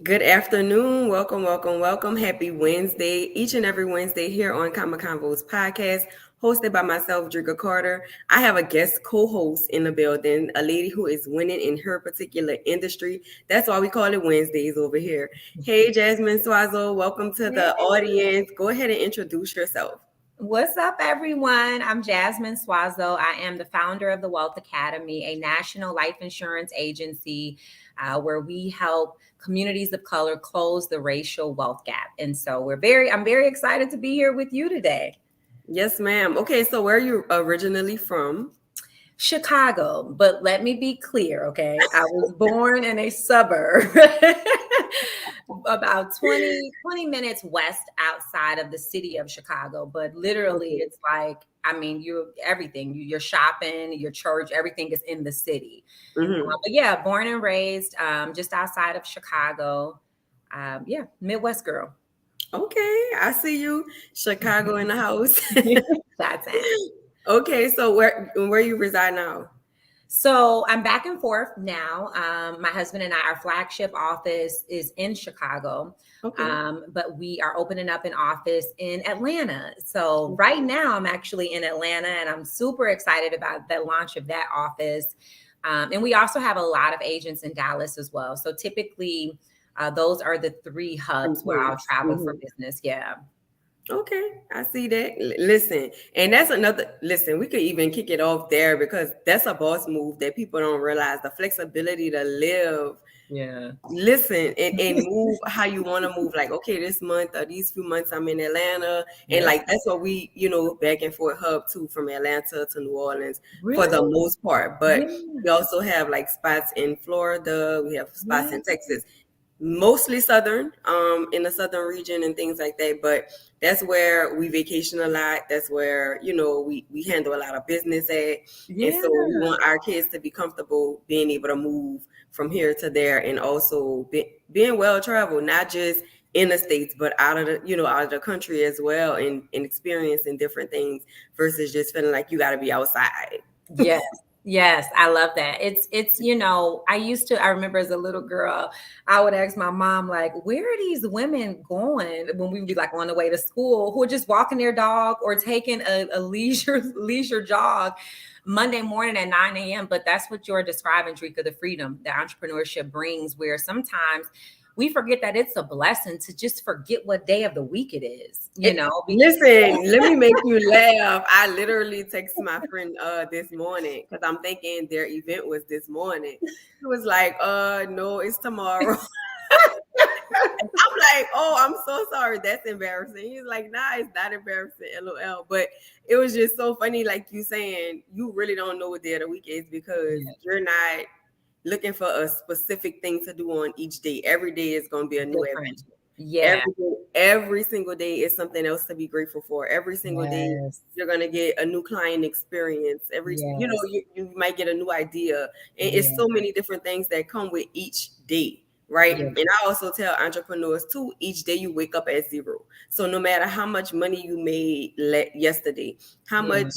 Good afternoon. Welcome, welcome, welcome. Happy Wednesday. Each and every Wednesday here on Convos podcast, hosted by myself, Dricka Carter. I have a guest co-host in the building, a lady who is winning in her particular industry. That's why we call it Wednesdays over here. Hey, Jasmine Suazo, welcome to the audience. Go ahead and introduce yourself. What's up, everyone? I'm Jasmine Suazo. I am the founder of the Wealth Academy, a national life insurance agency where we help communities of color close the racial wealth gap. And so I'm very excited to be here with you today. Yes, ma'am. Okay, so where are you originally from? Chicago, but let me be clear, okay? I was born in a suburb about 20 minutes west outside of the city of Chicago, but literally Okay. it's like, I mean, your shopping, your church, everything is in the city. Mhm. But yeah, born and raised just outside of Chicago. Yeah, Midwest girl. Okay, I see you. Chicago in the house. That's it. Okay, so where you reside now? So I'm back and forth now. My husband and our flagship office is in Chicago, Okay. but we are opening up an office in Atlanta. So right now I'm actually in Atlanta, and I'm super excited about the launch of that office. And we also have a lot of agents in Dallas as well. So typically, those are the three hubs where I'll travel for Mhm. business. Yeah. Okay, I see that. Listen, and that's another listen, we could even kick it off there because that's a boss move that people don't realize the flexibility to live. Yeah. Listen and move how you want to move. Like, okay, this month or these few months I'm in Atlanta. And Yep. like that's what we, back and forth hub too from Atlanta to New Orleans for the Really? most part. But Yeah. we also have like spots in Florida, we have spots Yeah. in Texas, mostly southern, in the southern region and things like that. But that's where we vacation a lot. That's where, we handle a lot of business at. And Yeah. so we want our kids to be comfortable being able to move from here to there and also being well traveled, not just in the States, but out of the country as well, and experiencing different things versus just feeling like you got to be outside. Yes. Yes, I love that. I remember as a little girl, I would ask my mom, like, where are these women going when we would be like on the way to school who are just walking their dog or taking a leisure jog Monday morning at 9 a.m. But that's what you're describing, Drika, the freedom that entrepreneurship brings, where sometimes we forget that it's a blessing to just forget what day of the week it is, Listen, let me make you laugh. I literally texted my friend this morning because I'm thinking their event was this morning. He was like, no, it's tomorrow. I'm like, oh, I'm so sorry. That's embarrassing. He's like, nah, it's not embarrassing, LOL. But it was just so funny, like you saying, you really don't know what day of the week is because Yeah, you're not looking for a specific thing to do on each day. Every day is going to be a new different. adventure. Yeah. Every single day is something else to be grateful for. Every single day Yes. you're gonna get a new client experience. Yes. You might get a new idea. And it's Yeah. so many different things that come with each day, right? Yeah. And I also tell entrepreneurs too, each day you wake up at zero. So no matter how much money you made yesterday, how Yeah. much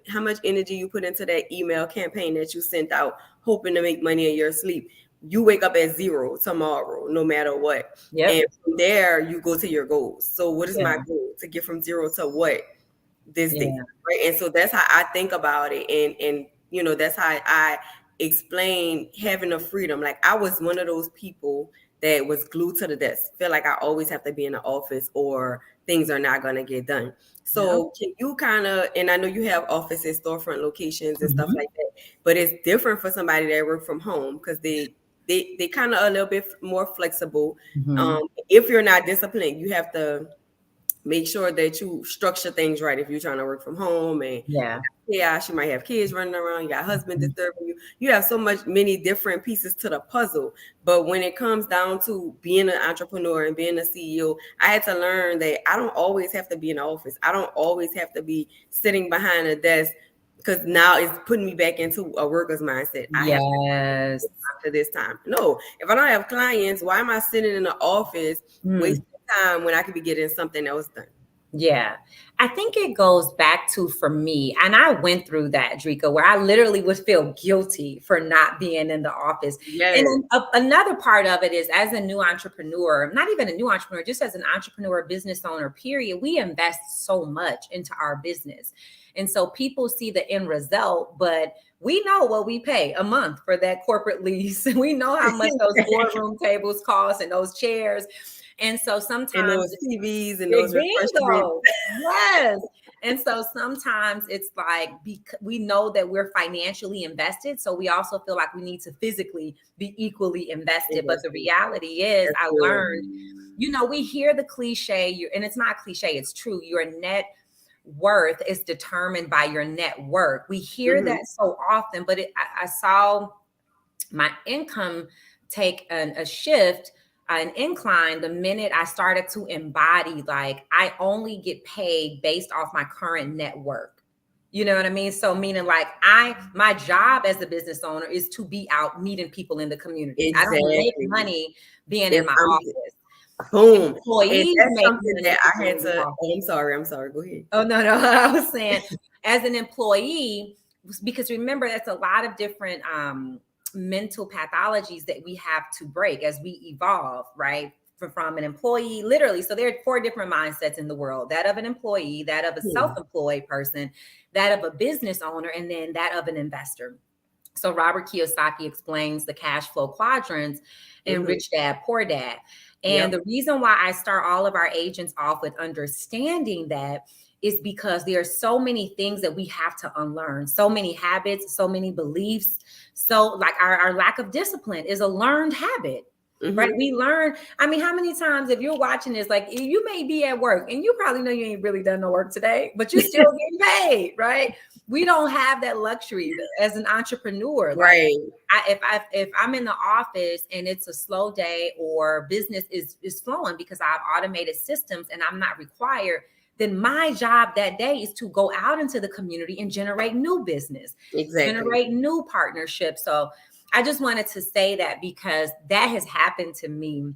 how much energy you put into that email campaign that you sent out, hoping to make money in your sleep, you wake up at zero tomorrow, no matter what. And Yep. from there, you go to your goals. So, what is my Yeah. goal? To get from zero to what this day, Yeah. right? And so that's how I think about it, and that's how I explain having the freedom. Like I was one of those people that was glued to the desk. Feel like I always have to be in the office, or things are not gonna get done. Yep. So can you kind of, and I know you have offices, storefront locations, and stuff Mhm. like that, but it's different for somebody that work from home because they kind of a little bit more flexible. Mhm. If you're not disciplined, you have to make sure that you structure things right. If you're trying to work from home and Yeah. chaos, you might have kids running around, you got husband Mhm. disturbing you. You have so many different pieces to the puzzle. But when it comes down to being an entrepreneur and being a CEO, I had to learn that I don't always have to be in the office. I don't always have to be sitting behind a desk because now it's putting me back into a worker's mindset. I have Yes. to this time. No, if I don't have clients, why am I sitting in the office Mm. wasting time when I could be getting something else done? Yeah. I think it goes back to, for me, and I went through that, Dricka, where I literally would feel guilty for not being in the office. And Yes. then another part of it is, as a new entrepreneur, not even a new entrepreneur, just as an entrepreneur, business owner, period, we invest so much into our business. And so people see the end result, but we know what we pay a month for that corporate lease. We know how much those boardroom tables cost and those chairs. And so And sometimes those TVs and those refreshments. bingo. Yes. And so sometimes it's like, we know that we're financially invested. So we also feel like we need to physically be equally invested. But the reality is, That's I good. learned, we hear the cliche, and it's not cliche, it's true. Your net worth is determined by your net worth. We hear Mm-hmm. that so often, but I saw my income take a shift, an incline, the minute I started to embody, like, I only get paid based off my current net worth. You know what I mean? So meaning, like, my job as a business owner is to be out meeting people in the communities. I don't make Exactly. money being in If my I'm office. boom. And Employees that's make something money that I being had in the to, office. oh, I'm sorry. I'm sorry. Go ahead. Oh, no, no. I was saying, as an employee, because remember, that's a lot of different mental pathologies that we have to break as we evolve, right? From an employee, literally. So there are 4 different mindsets in the world: that of an employee, that of a self-employed person, that of a business owner, and then that of an investor. So Robert Kiyosaki explains the cash flow quadrants in Mm-hmm. Rich Dad, Poor Dad. And Yep. the reason why I start all of our agents off with understanding that is because there are so many things that we have to unlearn, so many habits, so many beliefs. So, like, our lack of discipline is a learned habit. Right. Mm-hmm. We learn. I mean, how many times, if you're watching this, like, you may be at work and you probably know you ain't really done no work today, but you're still getting paid, right? We don't have that luxury as an entrepreneur. Like, Right. if I'm in the office and it's a slow day, or business is flowing because I have automated systems and I'm not required, then my job that day is to go out into the community and generate new business, Exactly. generate new partnerships. So I just wanted to say that, because that has happened to me,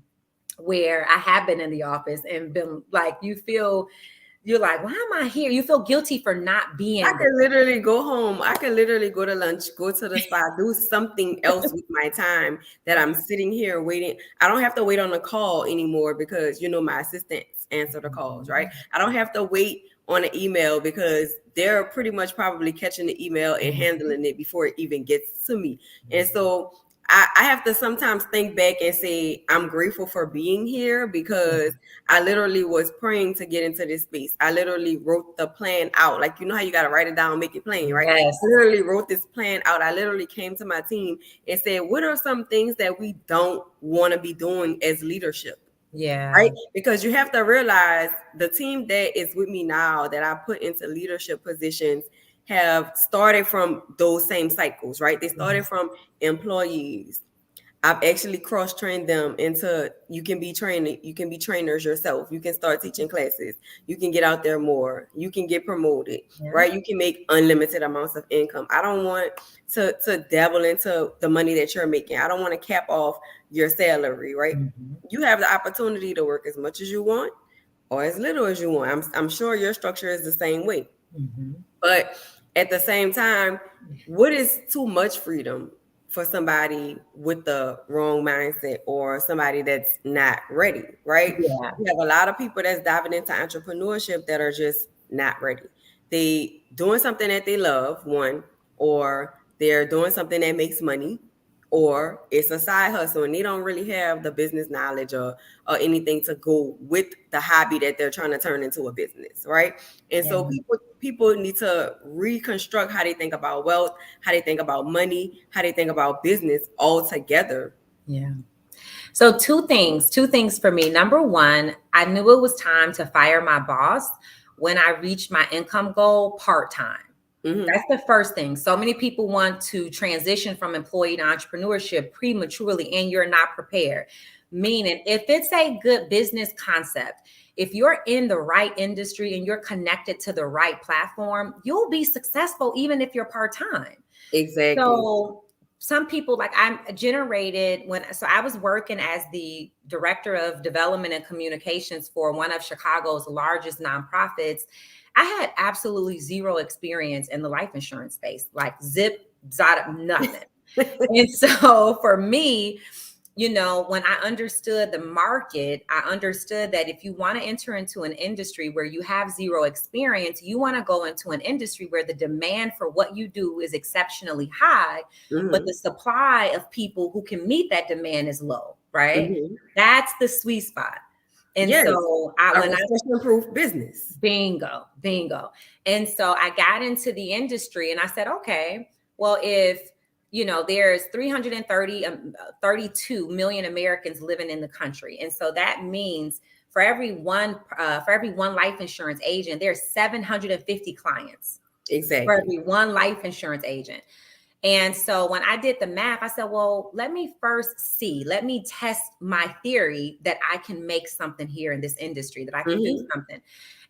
where I have been in the office and been like, you're like, why am I here? You feel guilty for not I being could literally go home. I could literally go to lunch, go to the spa, do something else with my time that I'm sitting here waiting. I don't have to wait on a call anymore because, my assistants answer the calls, right? I don't have to wait on an email because they're pretty much probably catching the email and handling it before it even gets to me. And so I have to sometimes think back and say, I'm grateful for being here because I literally was praying to get into this space. I literally wrote the plan out. Like, how you got to write it down, make it plain, right? Yes. I literally wrote this plan out. I literally came to my team and said, what are some things that we don't want to be doing as leadership? Yeah. Right? Because you have to realize the team that is with me now that I put into leadership positions have started from those same cycles, right? They started from employees. I've actually cross-trained them into you can be trainers yourself. You can start teaching classes. You can get out there more. You can get promoted, right? You can make unlimited amounts of income. I don't want to dabble into the money that you're making. I don't want to cap off your salary, right? You have the opportunity to work as much as you want or as little as you want. I'm sure your structure is the same way. But at the same time, what is too much freedom for somebody with the wrong mindset or somebody that's not ready, right? Yeah. We have a lot of people that's diving into entrepreneurship that are just not ready. They doing something that they love, one, or they're doing something that makes money, or it's a side hustle and they don't really have the business knowledge or anything to go with the hobby that they're trying to turn into a business, right? And so people need to reconstruct how they think about wealth, how they think about money, how they think about business all together. Yeah. So two things for me. Number one, I knew it was time to fire my boss when I reached my income goal part-time. That's the first thing. So many people want to transition from employee to entrepreneurship prematurely, and you're not prepared. Meaning, if it's a good business concept, if you're in the right industry and you're connected to the right platform, you'll be successful even if you're part-time. Exactly. So some people, like I generated so I was working as the director of development and communications for one of Chicago's largest nonprofits. I had absolutely zero experience in the life insurance space, like zip, zot, nothing. And so for me, you know, when I understood the market, I understood that if you want to enter into an industry where you have zero experience, you want to go into an industry where the demand for what you do is exceptionally high, but the supply of people who can meet that demand is low, right? That's the sweet spot. And so when recession-proof business. Bingo. And so I got into the industry and I said, okay, well, if you know, there's 32 million Americans living in the country. And so that means for every one life insurance agent, there's 750 clients. Exactly. For every one life insurance agent. And so when I did the math, I said, well, let me test my theory that I can make something here in this industry, that I can do something.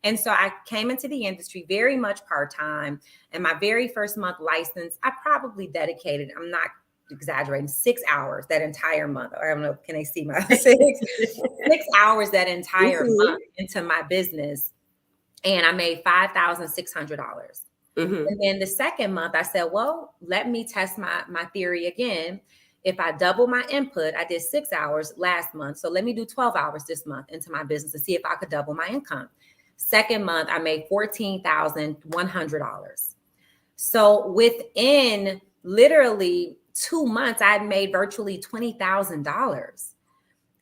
And so I came into the industry very much part-time. And my very first month license, I probably dedicated, I'm not exaggerating, 6 hours that entire month. I don't know, can they see my 6 hours that entire month into my business. And I made $5,600. And then the second month I said, well, let me test my theory again. If I double my input, I did 6 hours last month. So let me do 12 hours this month into my business to see if I could double my income. Second month, I made $14,100. So within literally 2 months, I'd made virtually $20,000.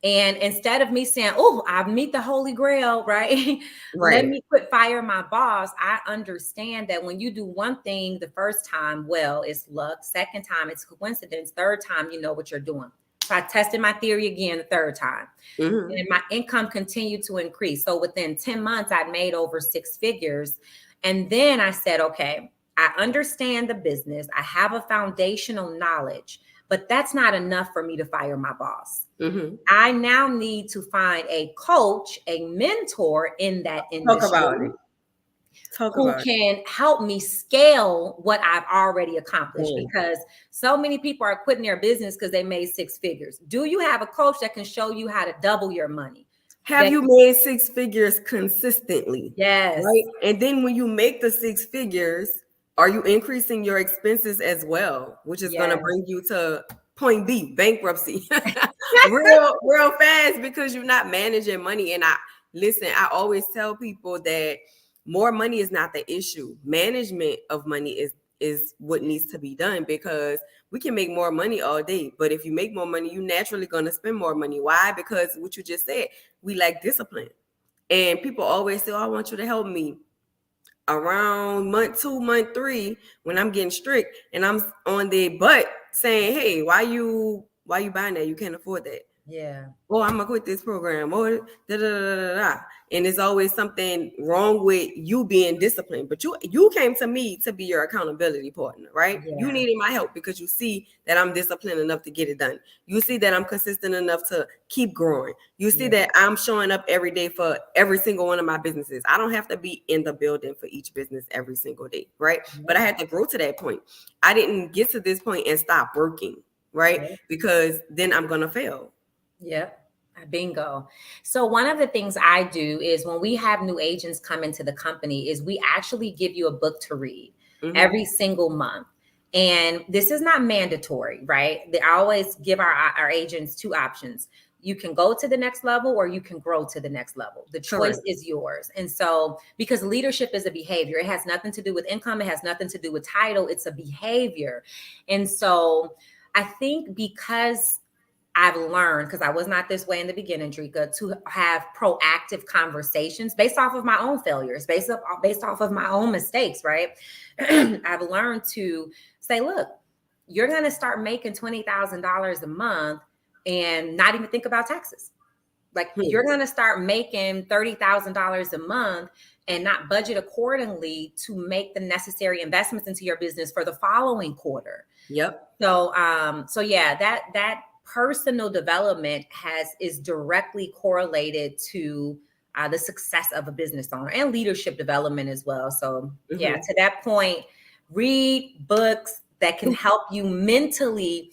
And instead of me saying, oh, I meet the Holy Grail, right? Let me quit fire my boss. I understand that when you do one thing the first time, well, it's luck. Second time, it's coincidence. Third time, you know what you're doing. So I tested my theory again the third time. And my income continued to increase. So within 10 months, I'd made over 6 figures. And then I said, okay, I understand the business. I have a foundational knowledge, but that's not enough for me to fire my boss. I now need to find a coach, a mentor in that industry who can help me scale what I've already accomplished, because so many people are quitting their business because they made 6 figures. Do you have a coach that can show you how to double your money? Have you made 6 figures consistently? Yes. Right. And then when you make the 6 figures, are you increasing your expenses as well, which is going to bring you to point B, bankruptcy, real fast, because you're not managing money. And I always tell people that more money is not the issue. Management of money is what needs to be done, because we can make more money all day, but if you make more money, you're naturally going to spend more money. Why? Because what you just said, we lack discipline. And people always say, oh, I want you to help me. Around month 2, month 3, when I'm getting strict and I'm on their butt saying, hey, why you buying that? You can't afford that. Yeah. Oh, I'm gonna quit this program. Or da, da, da, da, da. And there's always something wrong with you being disciplined. But you came to me to be your accountability partner, right? Yeah. You needed my help because you see that I'm disciplined enough to get it done. You see that I'm consistent enough to keep growing. You see that I'm showing up every day for every single one of my businesses. I don't have to be in the building for each business every single day, right? But I had to grow to that point. I didn't get to this point and stop working, right? Because then I'm gonna fail. Yep. Bingo. So one of the things I do is when we have new agents come into the company is we actually give you a book to read every single month. And this is not mandatory, right? I always give our agents 2 options. You can go to the next level or you can grow to the next level. The choice is yours. And so, because leadership is a behavior, it has nothing to do with income. It has nothing to do with title. It's a behavior. And so I think because I've learned, because I was not this way in the beginning, Dricka, to have proactive conversations based off of my own failures, based off of my own mistakes, right? I've learned to say, look, you're going to start making $20,000 a month and not even think about taxes. Like you're going to start making $30,000 a month and not budget accordingly to make the necessary investments into your business for the following quarter. So yeah, that personal development is directly correlated to the success of a business owner, and leadership development as well. So yeah, to that point, read books that can help you mentally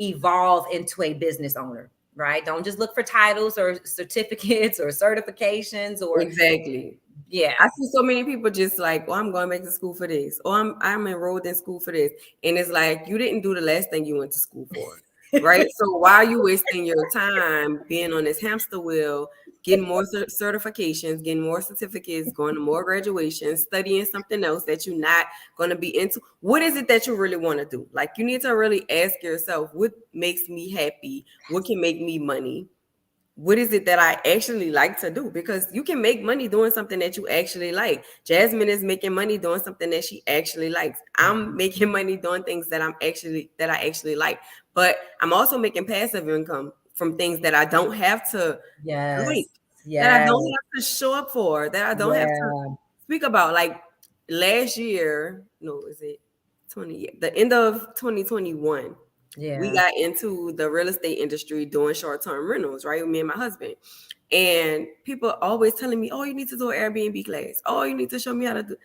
evolve into a business owner, right? Don't just look for titles or certificates or certifications or Exactly. yeah. I see so many people just like, oh, I'm going back to school for this. Or I'm enrolled in school for this. And it's like, you didn't do the last thing you went to school for. Right. So why are you wasting your time being on this hamster wheel, getting more certifications, getting more certificates, going to more graduations, studying something else that you're not going to be into? What is it that you really want to do? Like, you need to really ask yourself, what makes me happy? What can make me money? What is it that I actually like to do? Because you can make money doing something that you actually like. Jasmine is making money doing something that she actually likes. I'm making money doing things that I actually like. But I'm also making passive income from things that I don't have to Yes. like, that I Yes. don't have to show up for, that I don't have to Yeah. speak about. Like last year, no, is it 20? The end of 2021, we Yeah. got into the real estate industry doing short-term rentals, right? Me and my husband. And people always telling me, oh, you need to do an Airbnb class. Oh, you need to show me how to do.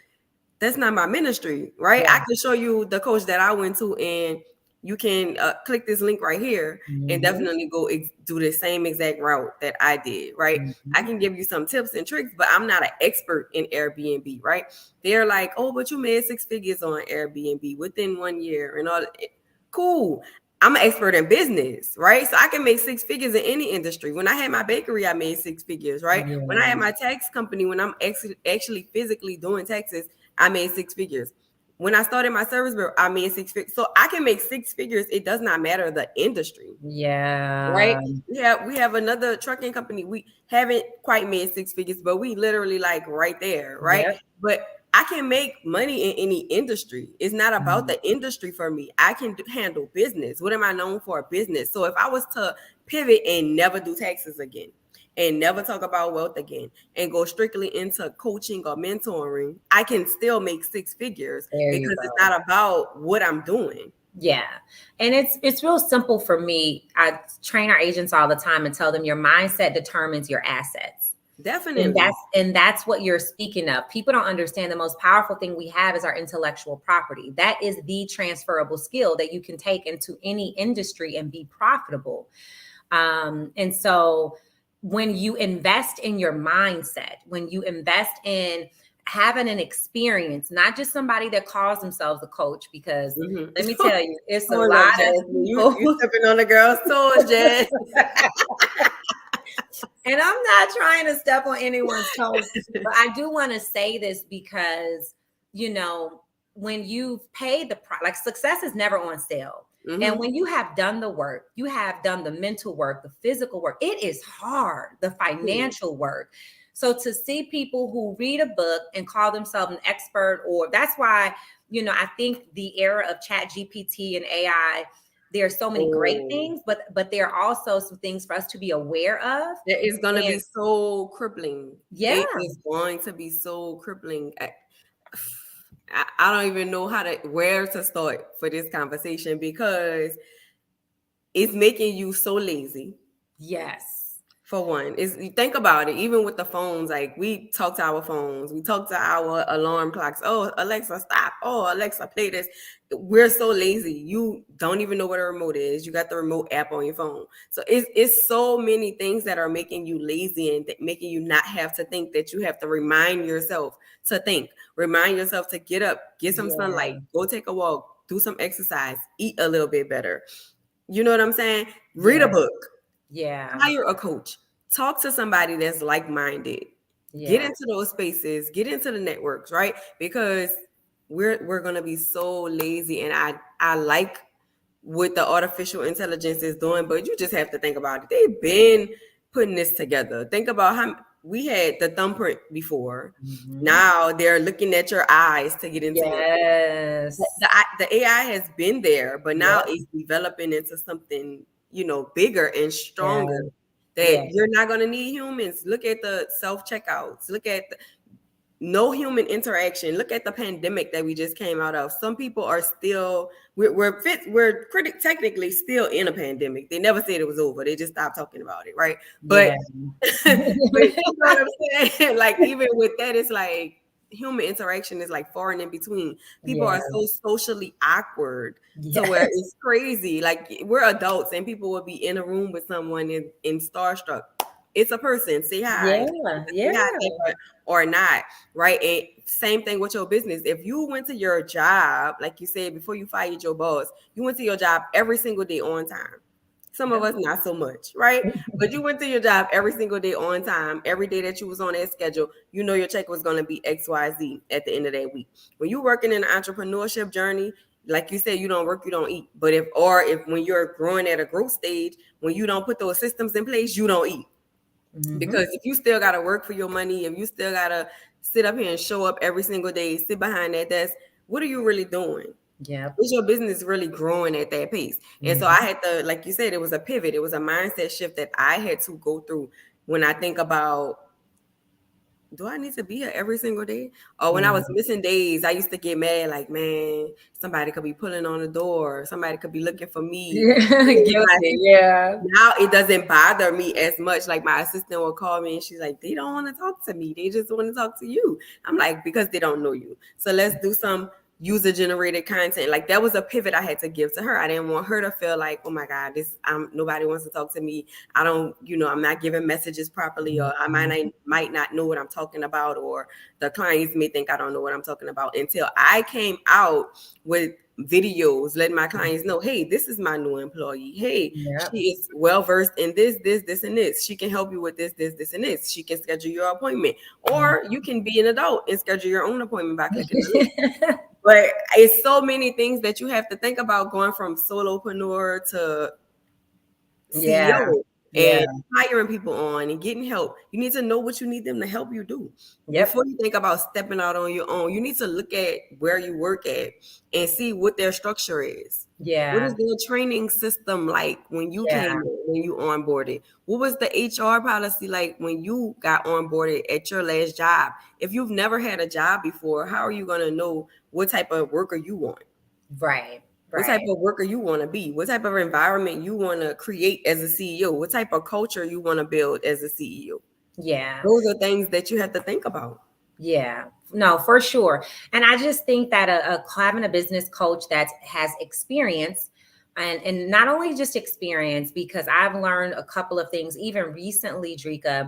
That's not my ministry, right? I Yeah. can show you the coach that I went to, and you can click this link right here and Mhm. definitely go do the same exact route that I did, right? I Mhm. can give you some tips and tricks, but I'm not an expert in Airbnb, right? They're like, oh, but you made 6 figures on Airbnb within 1 year and all. Cool. I'm an expert in business, right? So I can make 6 figures in any industry. When I had my bakery, I made 6 figures, right? When I Yeah. had my tax company, when I'm actually physically doing taxes, I made 6 figures. When I started my service bureau, I made 6 figures. So I can make 6 figures. It does not matter the industry, right? Yeah. We have another trucking company. We haven't quite made 6 figures, but we literally like right there, right? Yep. But I can make money in any industry. It's not about Mhm. the industry for me. I can handle business. What am I known for? Business. So if I was to pivot and never do taxes again, and never talk about wealth again, and go strictly into coaching or mentoring, I can still make 6 figures There you because it's go. not about what I'm doing. Yeah. And it's real simple for me. I train our agents all the time and tell them your mindset determines your assets. And Definitely. that's what you're speaking of. People don't understand the most powerful thing we have is our intellectual property. That is the transferable skill that you can take into any industry and be profitable. And so when you invest in your mindset, when you invest in having an experience, not just somebody that calls themselves a coach, because Mhm. let me tell you, it's a Hold up, lot of Jasmine. You people. you stepping on the girl's toes, Jazz. And I'm not trying to step on anyone's toes, but I do want to say this because, when you've paid the price, like success is never on sale. And Mm-hmm. when you have done the work, you have done the mental work, the physical work, it is hard, the financial work. So to see people who read a book and call themselves an expert, or that's why, I think the era of Chat GPT and AI, there are so many great Oh, things, but there are also some things for us to be aware of. it is going to And be so crippling. yeah, It is going to be so crippling. I don't even know where to start for this conversation because it's making you so lazy. yes, For one, is you think about it, even with the phones, like we talk to our phones, we talk to our alarm clocks. Oh, Alexa, stop. Oh, Alexa, play this. We're so lazy. You don't even know what a remote is. You got the remote app on your phone. So it's so many things that are making you lazy and making you not have to think, that you have to remind yourself to think. Remind yourself to get up, get some sunlight, yeah, go take a walk, do some exercise, eat a little bit better. You know what I'm saying? Read a yeah, book, yeah, hire a coach, talk to somebody that's like-minded, get yeah, into those spaces, get into the networks, right? Because we're gonna be so lazy. And I like what the artificial intelligence is doing, but you just have to think about it. They've been putting this together. Think about how we had the thumbprint before. mhm, Now they're looking at your eyes to get into your phone. the, yes, the AI has been there, but now yep, it's developing into something, bigger and yeah, stronger, that yeah, you're not going to need humans. Look at the self checkouts. Look at no human interaction. Look at the pandemic that we just came out of. Some people are still we're technically still in a pandemic. They never said it was over. They just stopped talking about it, right? But yeah, but you know what I'm saying? Like even with that, it's like human interaction is like far and in between. People Yeah. are so socially awkward to where Yes. it's crazy. Like we're adults and people will be in a room with someone in starstruck. It's a person. Say hi. Yeah. Say Yeah. hi or not. Right. And same thing with your business. If you went to your job, like you said, before you fired your boss, you went to your job every single day on time. Some of Yep. us not so much, right? But you went to your job every single day on time. Every day that you was on that schedule, you know your check was going to be XYZ at the end of that week. When you're working in an entrepreneurship journey, like you said, you don't work, you don't eat. But if when you're growing at a growth stage, when you don't put those systems in place, you don't eat. Because if you still got to work for your money, if you still got to sit up here and show up every single day, sit behind that desk, what are you really doing? Yep. Is your business really growing at that pace? And so I had to, like you said, it was a pivot. It was a mindset shift that I had to go through when I think about, do I need to be here every single day? Or when I was missing days, I used to get mad, like, man, somebody could be pulling on the door. Somebody could be looking for me. Guilty. Yeah. Now it doesn't bother me as much. Like my assistant will call me and she's like, they don't want to talk to me. They just want to talk to you. I'm like, because they don't know you. So let's do some user generated content. Like that was a pivot I had to give to her. I didn't want her to feel like, oh my God, nobody wants to talk to me. I don't, I'm not giving messages properly, or I might not know what I'm talking about, or the clients may think I don't know what I'm talking about, until I came out with videos letting my clients know, hey, this is my new employee. Hey, Yep. she is well versed in this, and this. She can help you with this, and this. She can schedule your appointment, or you can be an adult and schedule your own appointment by clicking the link. But it's so many things that you have to think about going from solopreneur to Yeah. CEO Yeah. and hiring people on and getting help. You need to know what you need them to help you do. Yep. Before you think about stepping out on your own, you need to look at where you work at and see what their structure is. What Yeah. is their training system like when you Yeah. came in, when you onboarded? What was the HR policy like when you got onboarded at your last job? If you've never had a job before, how are you going to know what type of worker you want? Right. What type Right. of worker you want to be? What type of environment you want to create as a CEO? What type of culture you want to build as a CEO? Yeah. Those are things that you have to think about. Yeah, no, for sure. And I just think that having a business coach that has experience, and not only just experience, because I've learned a couple of things, even recently, Dricka,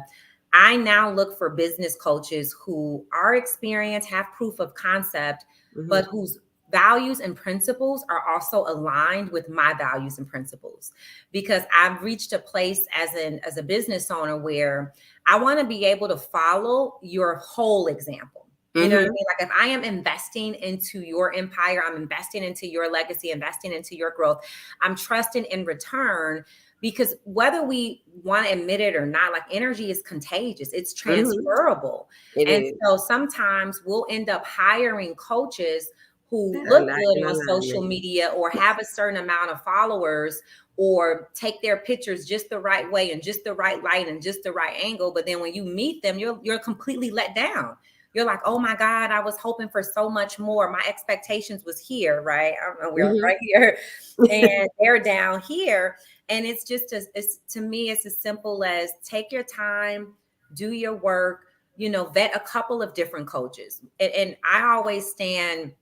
I now look for business coaches who are experienced, have proof of concept, but whose values and principles are also aligned with my values and principles. Because I've reached a place as a business owner where I want to be able to follow your whole example. You know what I mean? Like if I am investing into your empire, I'm investing into your legacy, investing into your growth, I'm trusting in return, because whether we want to admit it or not, like energy is contagious, it's transferable. It And is. so sometimes we'll end up hiring coaches who That are look not good in on social alignment. media or have a certain amount of followers, or take their pictures just the right way and just the right light and just the right angle. But then when you meet them, you're completely let down. You're like, oh my God, I was hoping for so much more. My expectations was here, right? I don't know, we're right here, and they're down here. And it's just to me, it's as simple as take your time, do your work, vet a couple of different coaches. And I always stand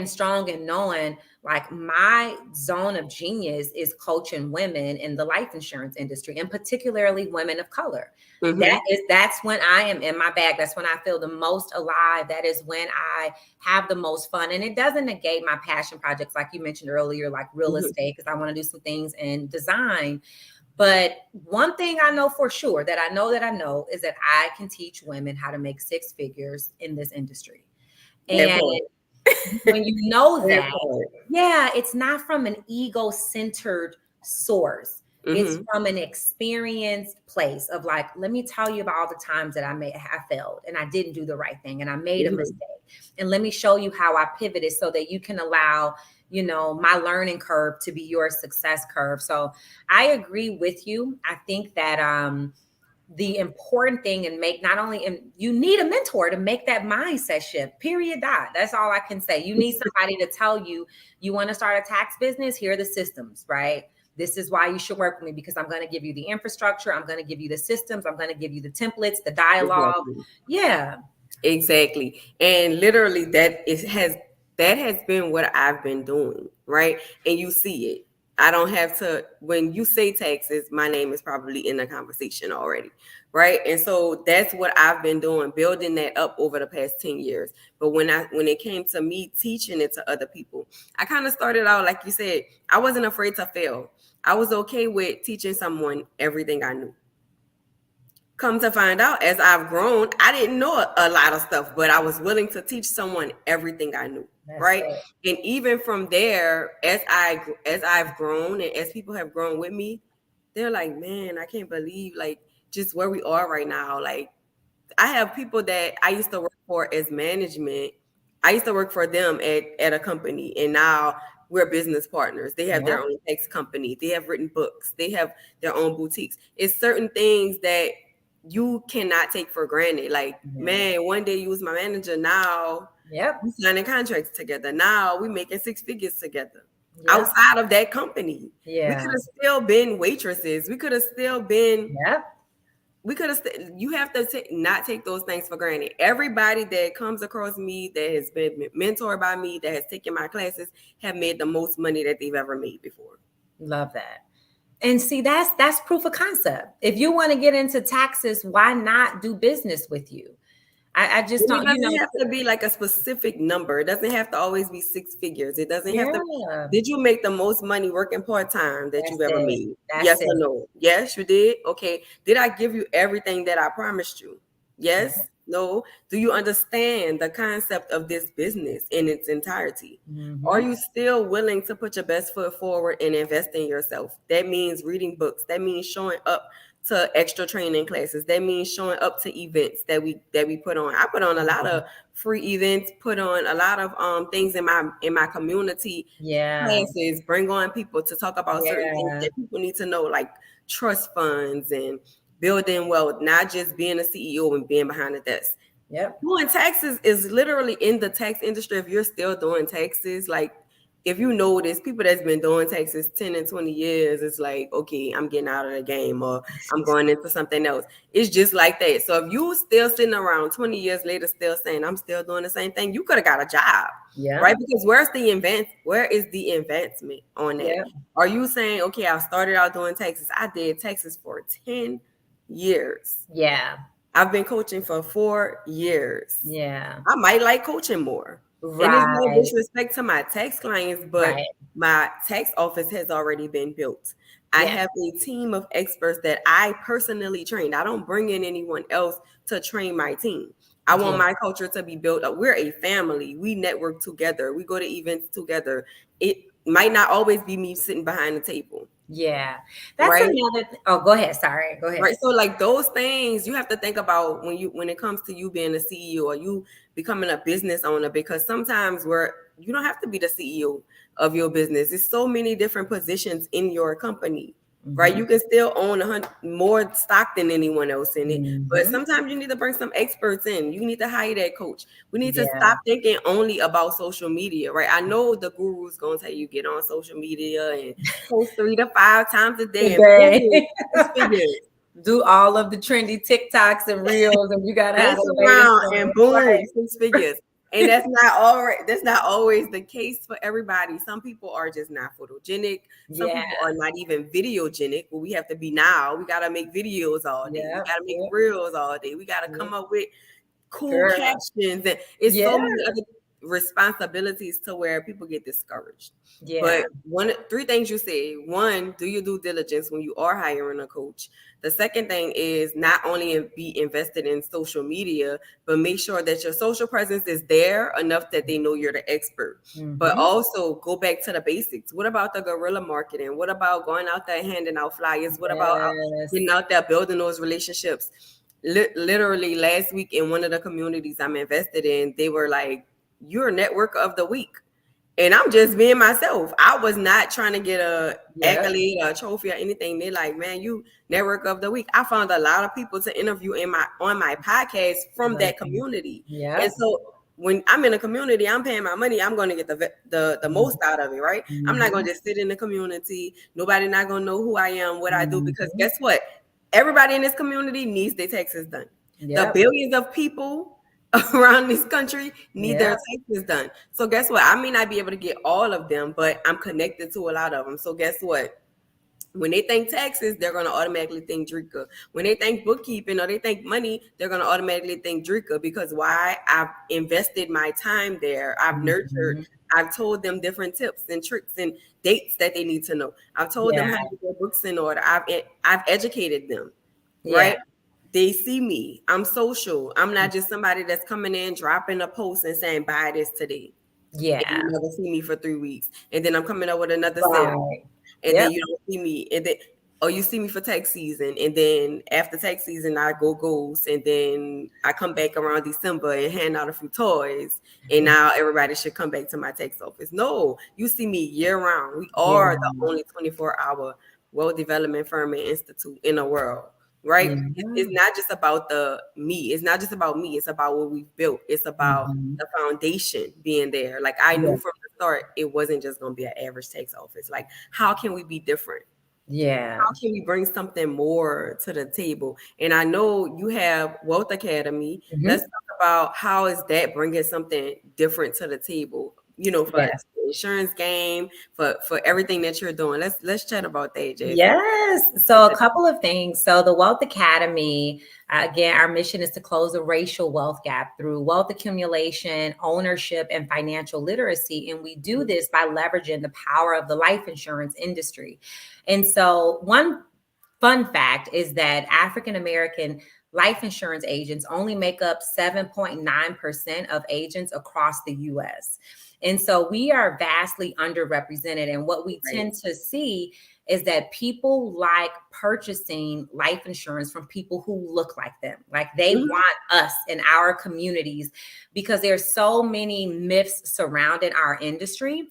strong in knowing like my zone of genius is coaching women in the life insurance industry, and particularly women of color. That's when I am in my bag. That's when I feel the most alive. That is when I have the most fun. And it doesn't negate my passion projects, like you mentioned earlier, like real estate, because I want to do some things in design. But one thing I know for sure, that I know is that I can teach women how to make six figures in this industry. And when you know that, yeah, it's not from an ego-centered source. It's from an experienced place of like, let me tell you about all the times that I failed and I didn't do the right thing and I made a mistake. And let me show you how I pivoted so that you can allow, my learning curve to be your success curve. So I agree with you. I think that the important thing, and you need a mentor to make that mindset shift, period. That's all I can say. You need somebody to tell you, you want to start a tax business, here are the systems, right? This is why you should work with me, because I'm going to give you the infrastructure. I'm going to give you the systems. I'm going to give you the templates, the dialogue. Yeah. Exactly. And literally that has been what I've been doing, right? And you see it. I don't have to when you say taxes, my name is probably in the conversation already, right? And so that's what I've been doing, building that up over the past 10 years. But when it came to me teaching it to other people, I kind of started out like you said, I wasn't afraid to fail. I was okay with teaching someone everything I knew. Come to find out, as I've grown, I didn't know a lot of stuff, but I was willing to teach someone everything I knew. That's Right. it. And even from there, as I've grown and as people have grown with me, they're like, man, I can't believe like just where we are right now. Like I have people that I used to work for as management. I used to work for them at a company, and now we're business partners. They have Yeah. their own tax company. They have written books. They have their own boutiques. It's certain things that you cannot take for granted. Like, Yeah. man, one day you was my manager. Now Yep. we signing contracts together. Now we making six figures together. Yep. Outside of that company, we Yeah. could have still been waitresses. We could have still been Yep. we could have you have to not take those things for granted. Everybody that comes across me that has been mentored by me, that has taken my classes, have made the most money that they've ever made before. Love that. And see, that's proof of concept. If you want to get into taxes, why not do business with you? I just And it don't, doesn't have to be like a specific number. It doesn't have to always be six figures. It doesn't have to. yeah, Did you make the most money working part time that that's you've ever it. made? That's Yes or it. no? Yes, you did. Okay. Did I give you everything that I promised you? Yes. No. Do you understand the concept of this business in its entirety? Are Mm-hmm. you still willing to put your best foot forward and invest in yourself? That means reading books. That means showing up to extra training classes. That means showing up to events that we put on. I put on a lot of free events, put on a lot of things in my community Yeah. classes, bring on people to talk about certain things Yeah. that people need to know, like trust funds and building wealth, not just being a CEO and being behind the desk. Yep. Doing taxes is literally in the tax industry. If you're still doing taxes, like if you notice people that's been doing taxes 10 and 20 years, it's like, okay, I'm getting out of the game or I'm going into something else. It's just like that. So if you still sitting around 20 years later, still saying I'm still doing the same thing, you could have got a job, Yep. right? Because where is the advancement on that? Yep. Are you saying, okay, I started out doing taxes. I did taxes for 10 years. Yeah. I've been coaching for 4 years. Yeah. I might like coaching more. And it's no Right. disrespect to my tax clients, but Right. my tax office has already been built. I Yeah. have a team of experts that I personally trained. I don't bring in anyone else to train my team. I want Yeah. my culture to be built up. We're a family. We network together. We go to events together. It might not always be me sitting behind the table, Yeah. That's right? another oh, go ahead. Sorry. Go ahead. Right. So like those things you have to think about when it comes to you being a CEO or you becoming a business owner, because sometimes you don't have to be the CEO of your business. There's so many different positions in your company. Right. Mm-hmm. You can still own more stock than anyone else in it. But Mm-hmm. sometimes you need to bring some experts in. You need to hire that coach. We need to Yeah. stop thinking only about social media. Right. I know the guru's gonna tell you get on social media and post 3 to 5 times a day and Today. boom, six figures. Do all of the trendy TikToks and reels, and you gotta have Dance the latest around and one. boom, Right. six figures. And that's not always the case for everybody. Some people are just not photogenic. Some Yeah. people are not even videogenic. Well, we have to be now. We gotta make videos all day. We Yep. gotta make Yep. reels all day. We gotta Yep. come up with cool Girl. captions. And it's Yeah. so many other responsibilities to where people get discouraged. Yeah. But three things you say. One, do your due diligence when you are hiring a coach. The second thing is not only be invested in social media, but make sure that your social presence is there enough that they know you're the expert. But Mm-hmm. also go back to the basics. What about the guerrilla marketing? What about going out there handing out flyers? What about getting Yes. out there building those relationships? Literally last week in one of the communities I'm invested in, they were like, "You're a network of the week." And I'm just being myself. I was not trying to get a Yep. accolade or a trophy or anything. They're like, man, you network of the week. I found a lot of people to interview on my podcast from Love that it. community. And Yep. so when I'm in a community, I'm paying my money. I'm going to get the most out of it, right? I'm not going Mm-hmm. to just sit in the community. Nobody not going to know who I am, what I do, because Mm-hmm. guess what? Everybody in this community needs their taxes done. The Yep. billions of people around this country need their Yeah. taxes done. So guess what? I may not be able to get all of them, but I'm connected to a lot of them. So guess what? When they think taxes, they're going to automatically think Dricka. When they think bookkeeping or they think money, they're going to automatically think Dricka. Because why? I've invested my time there. I've nurtured. Mhm. I've told them different tips and tricks and dates that they need to know. I've told them Yeah. how to get their books in order. I've educated them, Yeah. right? They see me. I'm social. I'm not just somebody that's coming in, dropping a post and saying, buy this today. And Yeah. you never see me for 3 weeks. And then I'm coming up with another sale, Right. and then Yep. you don't see me, and then or you see me for tax season, and then after tax season I go ghost, and then I come back around December and hand out a few toys, and now everybody should come back to my tax office. No, you see me year round. We Yeah. are the only 24-hour world development firm and institute in the world, right? It's Mhm. not just about the me. It's not just about me. It's about what we've built. It's about Mhm. the foundation being there. Like I Yeah. knew from the start, it wasn't just going to be an average tax office. Like, how can we be different? Yeah. How can we bring something more to the table? And I know you have Wealth Academy. Let's Mhm. talk about how is that bringing something different to the table, for Yes. the insurance game, for everything that you're doing. Let's chat about that, Jasmine. Yes. So, a couple of things. So, the Wealth Academy, again, our mission is to close the racial wealth gap through wealth accumulation, ownership, and financial literacy. And we do this by leveraging the power of the life insurance industry. And so, one fun fact is that African American life insurance agents only make up 7.9% of agents across the US. And so we are vastly underrepresented. And what we Right. tend to see is that people like purchasing life insurance from people who look like them. Like they Mhm. want us in our communities because there's so many myths surrounding our industry.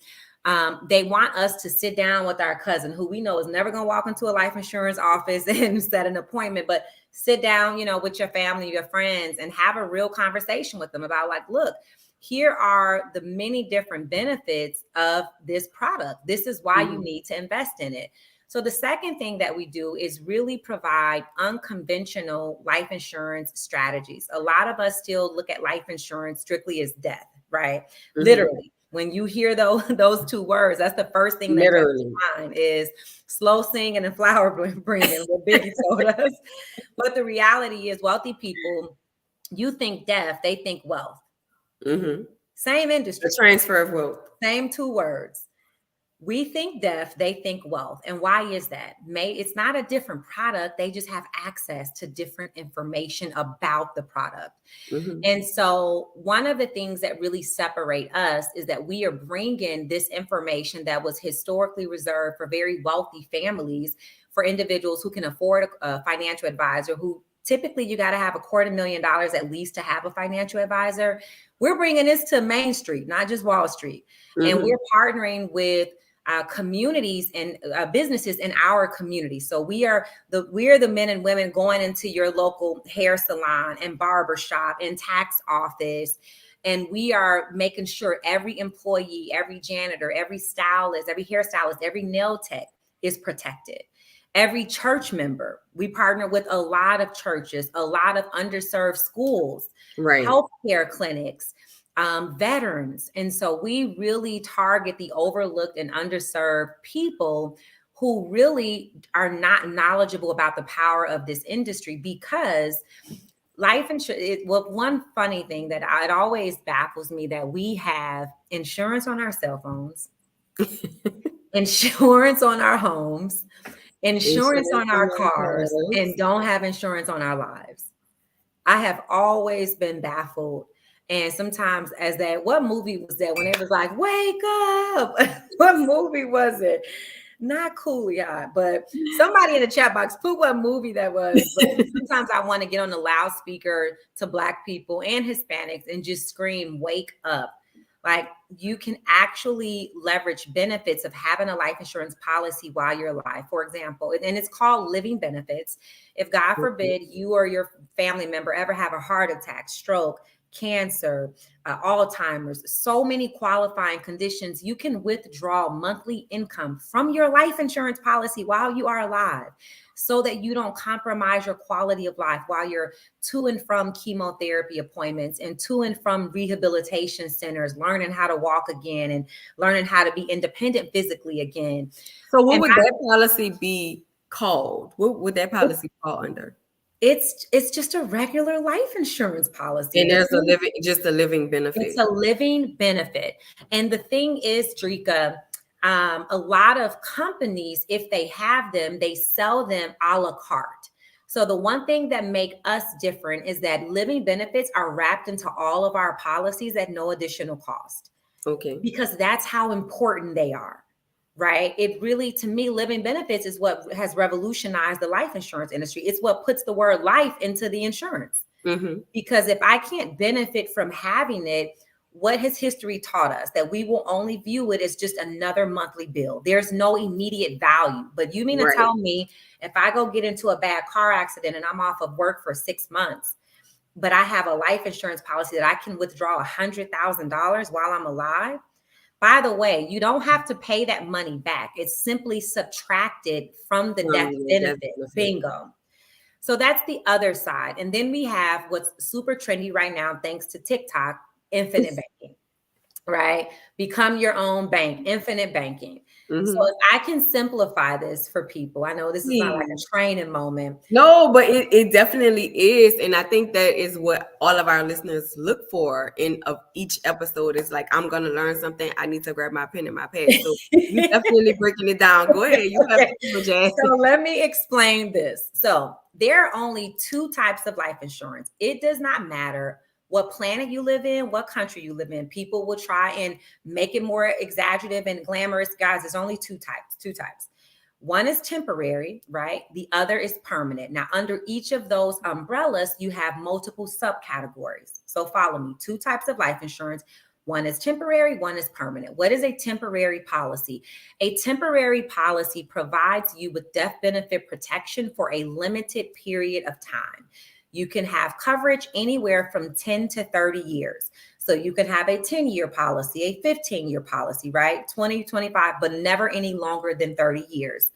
They want us to sit down with our cousin who we know is never going to walk into a life insurance office and set an appointment, but sit down, with your family, your friends, and have a real conversation with them about like, look, here are the many different benefits of this product. This is why you Mhm. need to invest in it. So the second thing that we do is really provide unconventional life insurance strategies. A lot of us still look at life insurance strictly as death, right? Mhm. Literally. When you hear those two words, that's the first thing that comes Literally. to mind is slow singing and flower bringing, what Biggie told us. But the reality is wealthy people, you think death, they think wealth. Mhm. Same The industry, transfer of wealth. same two words. We think deaf, they think wealth. And why is that? It's not a different product. They just have access to different information about the product. Mhm. And so, one of the things that really separate us is that we are bringing this information that was historically reserved for very wealthy families, for individuals who can afford a financial advisor, who typically you got to have $250,000 at least to have a financial advisor. We're bringing this to Main Street, not just Wall Street. And Mhm. we're partnering with communities and businesses in our community. So we're the men and women going into your local hair salon and barber shop and tax office. And we are making sure every employee, every janitor, every stylist, every hairstylist, every nail tech is protected. Every church member, we partner with a lot of churches, a lot of underserved schools, Right. healthcare clinics, veterans. And so we really target the overlooked and underserved people who really are not knowledgeable about the power of this industry, because life insurance, well, one funny thing that it always baffles me that we have insurance on our cell phones, insurance on our homes, insurance Insurance on on our my cars, and cars. don't have insurance on our lives. I have always been baffled. And sometimes, as that, what movie was that when it was like, wake up? What movie was it? Not cool, yeah. But somebody in the chat box put what movie that was. But sometimes I want to get on the loudspeaker to Black people and Hispanics and just scream, wake up. Like, you can actually leverage benefits of having a life insurance policy while you're alive, for example. And it's called living benefits. If God forbid you or your family member ever have a heart attack, stroke, cancer, Alzheimer's, so many qualifying conditions, you can withdraw monthly income from your life insurance policy while you are alive so that you don't compromise your quality of life while you're to and from chemotherapy appointments and to and from rehabilitation centers, learning how to walk again and learning how to be independent physically again. So what And would that policy be called? What would that policy fall under? it's just a regular life insurance policy. And there's just a living It's benefit. a living benefit. And the thing is, Dricka, a lot of companies, if they have them, they sell them a la carte. So the one thing that make us different is that living benefits are wrapped into all of our policies at no additional cost. Okay. Because that's how important they are. Right. It really, to me, living benefits is what has revolutionized the life insurance industry. It's what puts the word life into the insurance. Mm-hmm. Because if I can't benefit from having it, what has history taught us? That we will only view it as just another monthly bill. There's no immediate value. But you mean to tell me if I go get into a bad car accident and I'm off of work for 6 months, but I have a life insurance policy that I can withdraw $100,000 while I'm alive? By the way, you don't have to pay that money back. It's simply subtracted from the death benefit. Bingo. So that's the other side. And then we have what's super trendy right now, thanks to TikTok, infinite banking, right? Become your own bank, infinite banking. Mm-hmm. So if I can simplify this for people, I know this is not like a training moment. No, but it definitely is. And I think that is what all of our listeners look for in each episode. Is like, I'm going to learn something. I need to grab my pen and my pad. So you're definitely breaking it down. Go ahead. You have to, Jazz. So let me explain this. So there are only 2 types of life insurance. It does not matter what planet you live in, what country you live in. People will try and make it more exaggerative and glamorous. Guys, there's only 2 types. One is temporary, right? The other is permanent. Now, under each of those umbrellas, you have multiple subcategories. So follow me. 2 types of life insurance. One is temporary, one is permanent. What is a temporary policy? A temporary policy provides you with death benefit protection for a limited period of time. You can have coverage anywhere from 10 to 30 years. So you can have a 10-year policy, a 15-year policy, right? 20, 25, but never any longer than 30 years.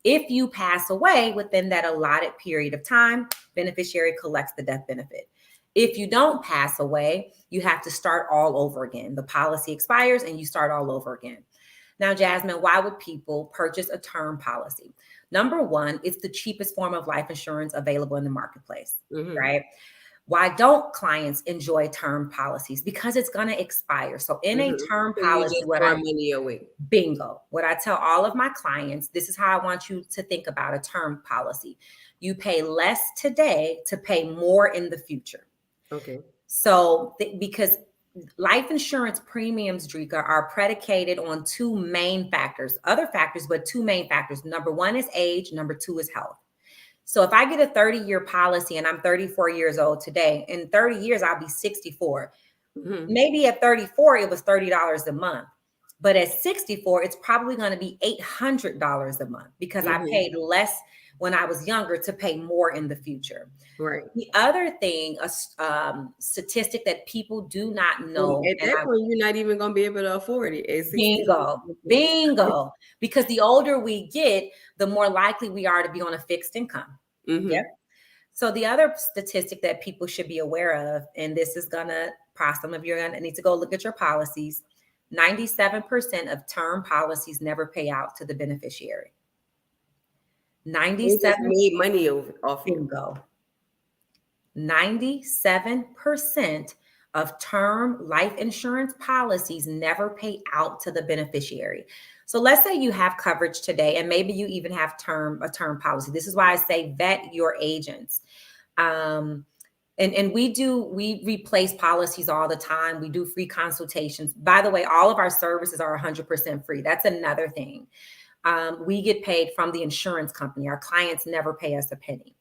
If you pass away within that allotted period of time, beneficiary collects the death benefit. If you don't pass away, you have to start all over again. The policy expires and you start all over again. Now, Jasmine, why would people purchase a term policy? Number one, it's the cheapest form of life insurance available in the marketplace, right? Why don't clients enjoy term policies? Because it's going to expire. So in a term policy, money away. Bingo. What I tell all of my clients, this is how I want you to think about a term policy. You pay less today to pay more in the future. Okay. So because life insurance premiums, Dricka, are predicated on 2 main factors, other factors, but 2 main factors. Number 1 is age. Number 2 is health. So if I get a 30-year policy and I'm 34 years old today, in 30 years, I'll be 64. Maybe at 34, it was $30 a month. But at 64, it's probably going to be $800 a month because I paid less when I was younger to pay more in the future. Right. The other thing, a statistic that people do not know. At that point, you're not even going to be able to afford it. Bingo. Because the older we get, the more likely we are to be on a fixed income. Yep. So the other statistic that people should be aware of, and this is going to, some of you are going to need to go look at your policies. 97% of term policies never pay out to the beneficiary. 97% made money off bingo. 97% of term life insurance policies never pay out to the beneficiary. So let's say you have coverage today, and maybe you even have a term policy. This is why I say vet your agents. And we replace policies all the time. We do free consultations. By the way, all of our services are 100% free. That's another thing. We get paid from the insurance company. Our clients never pay us a penny.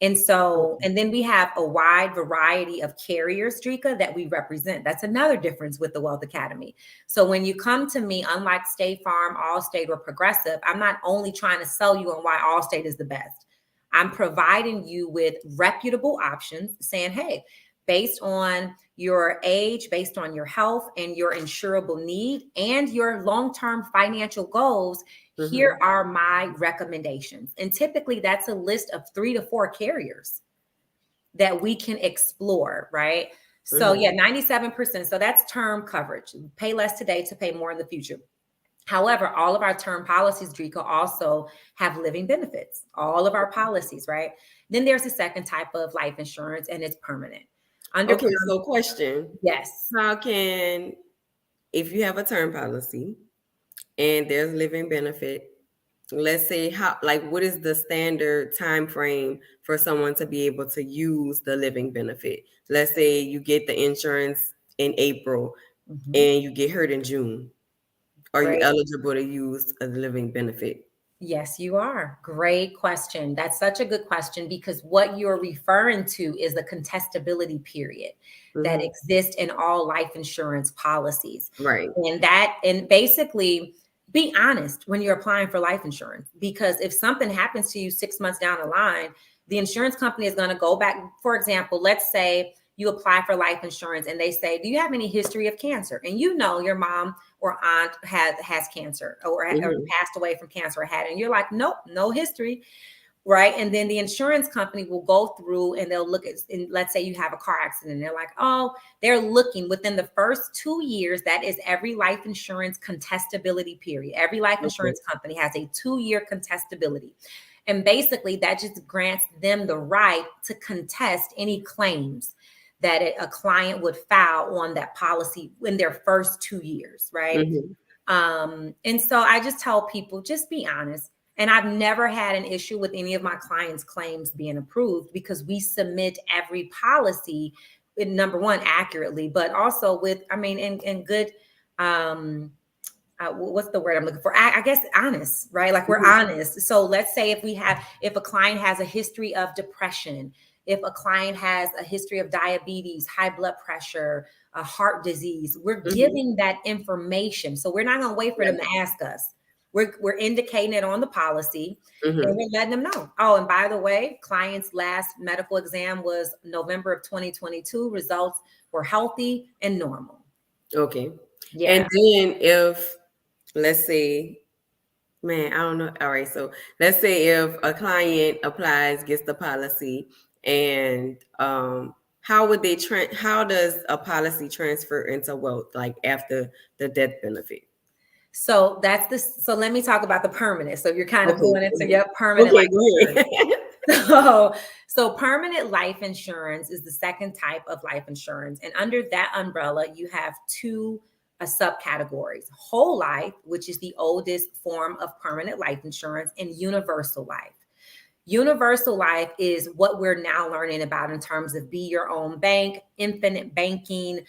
And so, and then we have a wide variety of carriers, Dricka, that we represent. That's another difference with the Wealth Academy. So when you come to me, unlike State Farm, Allstate, or Progressive, I'm not only trying to sell you on why Allstate is the best. I'm providing you with reputable options saying, hey, based on your age, based on your health and your insurable need and your long-term financial goals, here are my recommendations. And typically that's a list of 3 to 4 carriers that we can explore, right? So yeah, 97%. So that's term coverage. Pay less today to pay more in the future. However, all of our term policies, Dricka, also have living benefits. All of our policies, right? Then there's a second type of life insurance, and it's permanent. Okay, so question. Yes. How can, if you have a term policy and there's living benefit, let's say what is the standard time frame for someone to be able to use the living benefit? Let's say you get the insurance in April and you get hurt in June. Are you eligible to use a living benefit? Yes, you are. Great question. That's such a good question because what you're referring to is the contestability period that exists in all life insurance policies. Right. And basically be honest when you're applying for life insurance, because if something happens to you 6 months down the line, the insurance company is going to go back. For example, let's say you apply for life insurance and they say, do you have any history of cancer? And you know your mom or aunt has cancer or passed away from cancer or had it. And you're like, nope, no history. Right. And then the insurance company will go through and they'll look at, and let's say you have a car accident. And they're like, oh, they're looking within the first 2 years. That is every life insurance contestability period. Every life insurance company has a 2-year contestability. And basically that just grants them the right to contest any claims that a client would file on that policy in their first 2 years, right? And so I just tell people, just be honest. And I've never had an issue with any of my clients' claims being approved because we submit every policy, number one, accurately, but also with, in good, what's the word I'm looking for? I guess honest, right? Like we're honest. So let's say if a client has a history of depression, if a client has a history of diabetes, high blood pressure, heart disease, we're giving that information. So we're not going to wait for them to ask us. We're indicating it on the policy and we're letting them know. Oh, and by the way, client's last medical exam was November of 2022. Results were healthy and normal. Okay. Yeah. And then if, let's say, I don't know. All right. So let's say if a client applies, gets the policy, and how does a policy transfer into wealth, like after the death benefit? So so let me talk about the permanent. So you're kind of going into permanent life insurance. So permanent life insurance is the second type of life insurance. And under that umbrella, you have 2 subcategories: whole life, which is the oldest form of permanent life insurance, and universal life. Universal life is what we're now learning about in terms of be your own bank, infinite banking.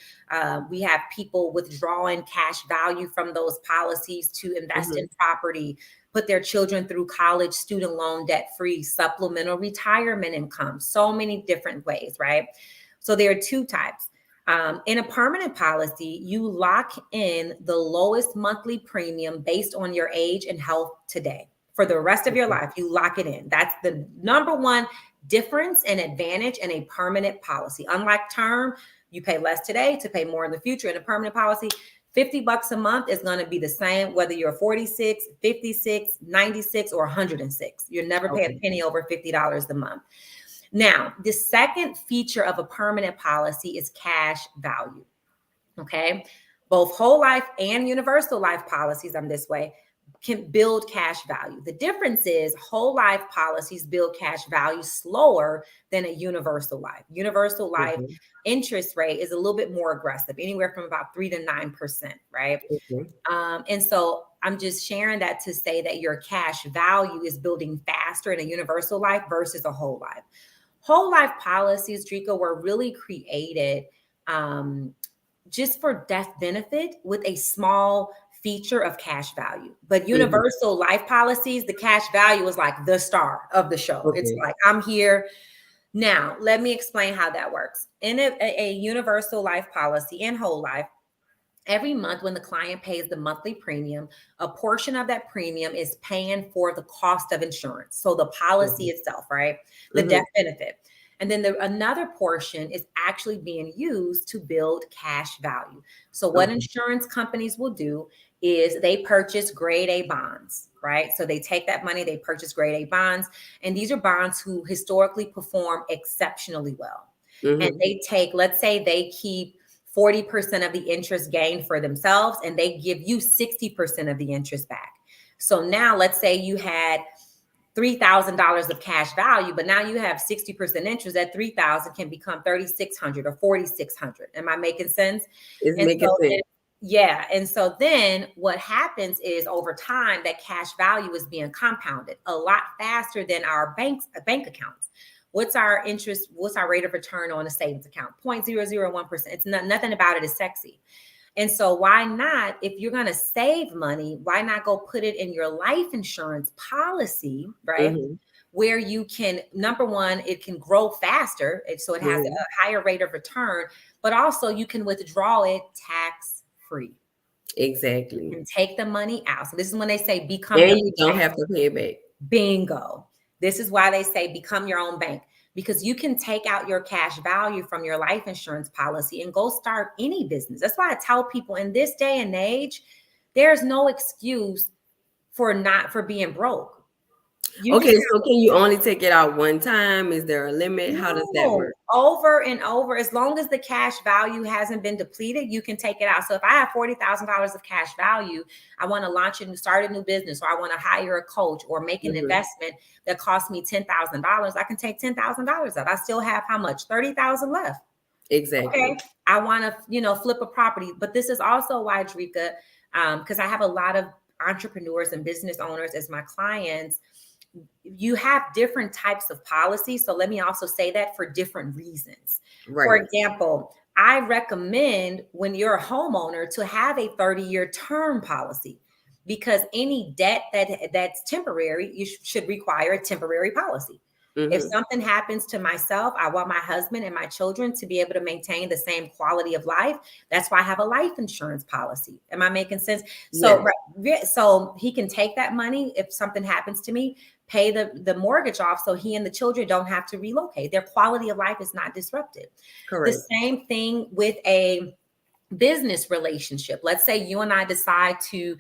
We have people withdrawing cash value from those policies to invest in property, put their children through college, student loan debt free, supplemental retirement income, so many different ways, right? So there are 2 types. In a permanent policy, you lock in the lowest monthly premium based on your age and health today. For the rest of your life, you lock it in. That's the number one difference and advantage in a permanent policy. Unlike term, you pay less today to pay more in the future. In a permanent policy, $50 a month is going to be the same whether you're 46, 56, 96, or 106. You'll never pay a penny over $50 a month. Now, the second feature of a permanent policy is cash value. Okay. Both whole life and universal life policies, I'm this way, can build cash value. The difference is whole life policies build cash value slower than a universal life. Universal life interest rate is a little bit more aggressive, anywhere from about 3 to 9%, right? And so I'm just sharing that to say that your cash value is building faster in a universal life versus a whole life. Whole life policies, Dricka, were really created just for death benefit with a small feature of cash value. But universal life policies, the cash value is like the star of the show. It's like, I'm here. Now, let me explain how that works. In a universal life policy and whole life, every month when the client pays the monthly premium, a portion of that premium is paying for the cost of insurance. So the policy itself, right? The death benefit. And then another portion is actually being used to build cash value. So what insurance companies will do is they purchase grade A bonds, right? So they take that money, they purchase grade A bonds, and these are bonds who historically perform exceptionally well. And they take, let's say they keep 40% of the interest gained for themselves, and they give you 60% of the interest back. So now let's say you had $3,000 of cash value, but now you have 60% interest. That 3,000 can become 3,600 or 4,600. Am I making sense? It's And making so sense. yeah. And so then what happens is over time, that cash value is being compounded a lot faster than our bank accounts. What's our interest? What's our rate of return on a savings account? 0.001%. It's nothing about it is sexy. And so why not, if you're going to save money, why not go put it in your life insurance policy, right? Where you can, number one, it can grow faster. So it has a higher rate of return, but also you can withdraw it tax free. Exactly. You can take the money out. So this is when they say become and you don't have to pay it back. Bingo. This is why they say become your own bank, because you can take out your cash value from your life insurance policy and go start any business. That's why I tell people in this day and age, there's no excuse for being broke. Okay, so can you only take it out one time? Is there a limit? How does that work? Over and over. As long as the cash value hasn't been depleted, you can take it out. So if I have $40,000 of cash value, I want to launch and start a new business, or I want to hire a coach or make an investment that costs me $10,000, I can take $10,000 out. I still have how much? $30,000 left. Exactly. Okay. I want to, flip a property. But this is also why, Dricka, because I have a lot of entrepreneurs and business owners as my clients. You have different types of policies. So let me also say that for different reasons. Right. For example, I recommend when you're a homeowner to have a 30-year term policy, because any debt that's temporary, you should require a temporary policy. If something happens to myself, I want my husband and my children to be able to maintain the same quality of life. That's why I have a life insurance policy. Am I making sense? So, so he can take that money if something happens to me, pay the mortgage off, so he and the children don't have to relocate. Their quality of life is not disrupted. Correct. The same thing with a business relationship. Let's say you and I decide to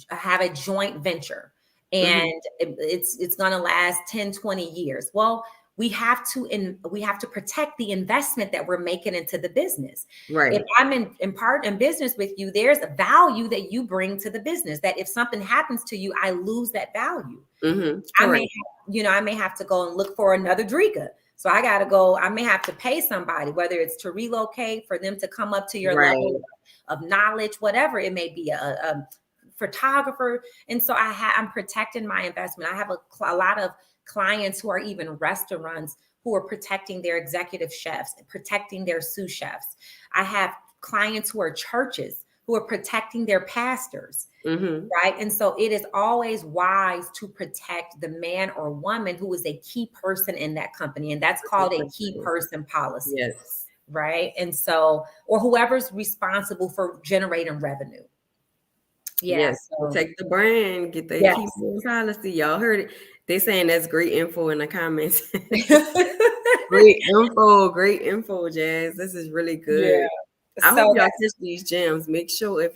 have a joint venture, and it's going to last 10, 20 years. Well, we have to protect the investment that we're making into the business. Right. If I'm in business with you, there's a value that you bring to the business, that if something happens to you, I lose that value. I may have to go and look for another Dricka. So I may have to pay somebody, whether it's to relocate, for them to come up to your level of knowledge, whatever it may be, a photographer. And so I'm protecting my investment. I have a lot of clients who are even restaurants who are protecting their executive chefs, protecting their sous chefs. I have clients who are churches who are protecting their pastors, right? And so it is always wise to protect the man or woman who is a key person in that company. And that's called a key person policy. Yes. Right. And so, or whoever's responsible for generating revenue. Yes, protect the brand, get the key policy. Y'all heard it. They saying that's great info in the comments. Great info, Jazz. This is really good. Yeah. I hope y'all catch these gems. Make sure if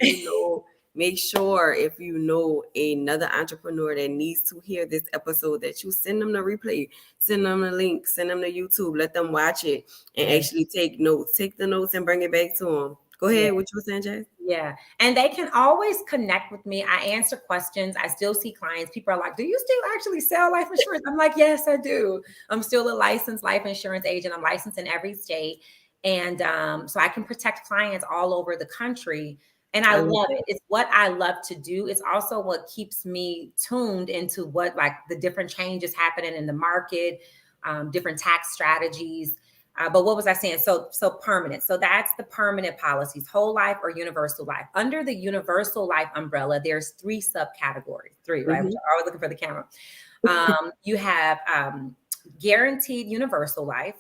you know another entrepreneur that needs to hear this episode, that you send them the replay, send them the link, send them to YouTube, let them watch it and actually take notes. Take the notes and bring it back to them. Go ahead. What you were saying, Jay? Yeah. And they can always connect with me. I answer questions. I still see clients. People are like, do you still actually sell life insurance? I'm like, yes, I do. I'm still a licensed life insurance agent. I'm licensed in every state. And so I can protect clients all over the country. And I love it. It's what I love to do. It's also what keeps me tuned into what, like, the different changes happening in the market, different tax strategies. But what was I saying? So permanent. So that's the permanent policies, whole life or universal life. Under the universal life umbrella, there's 3 subcategories, 3, right? Which are always looking for the camera. You have guaranteed universal life,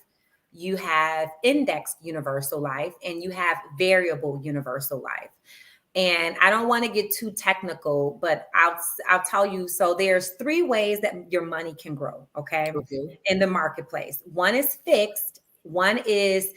you have indexed universal life, and you have variable universal life. And I don't want to get too technical, but I'll tell you. So there's three ways that your money can grow, okay, Okay. in the marketplace. One is fixed, one is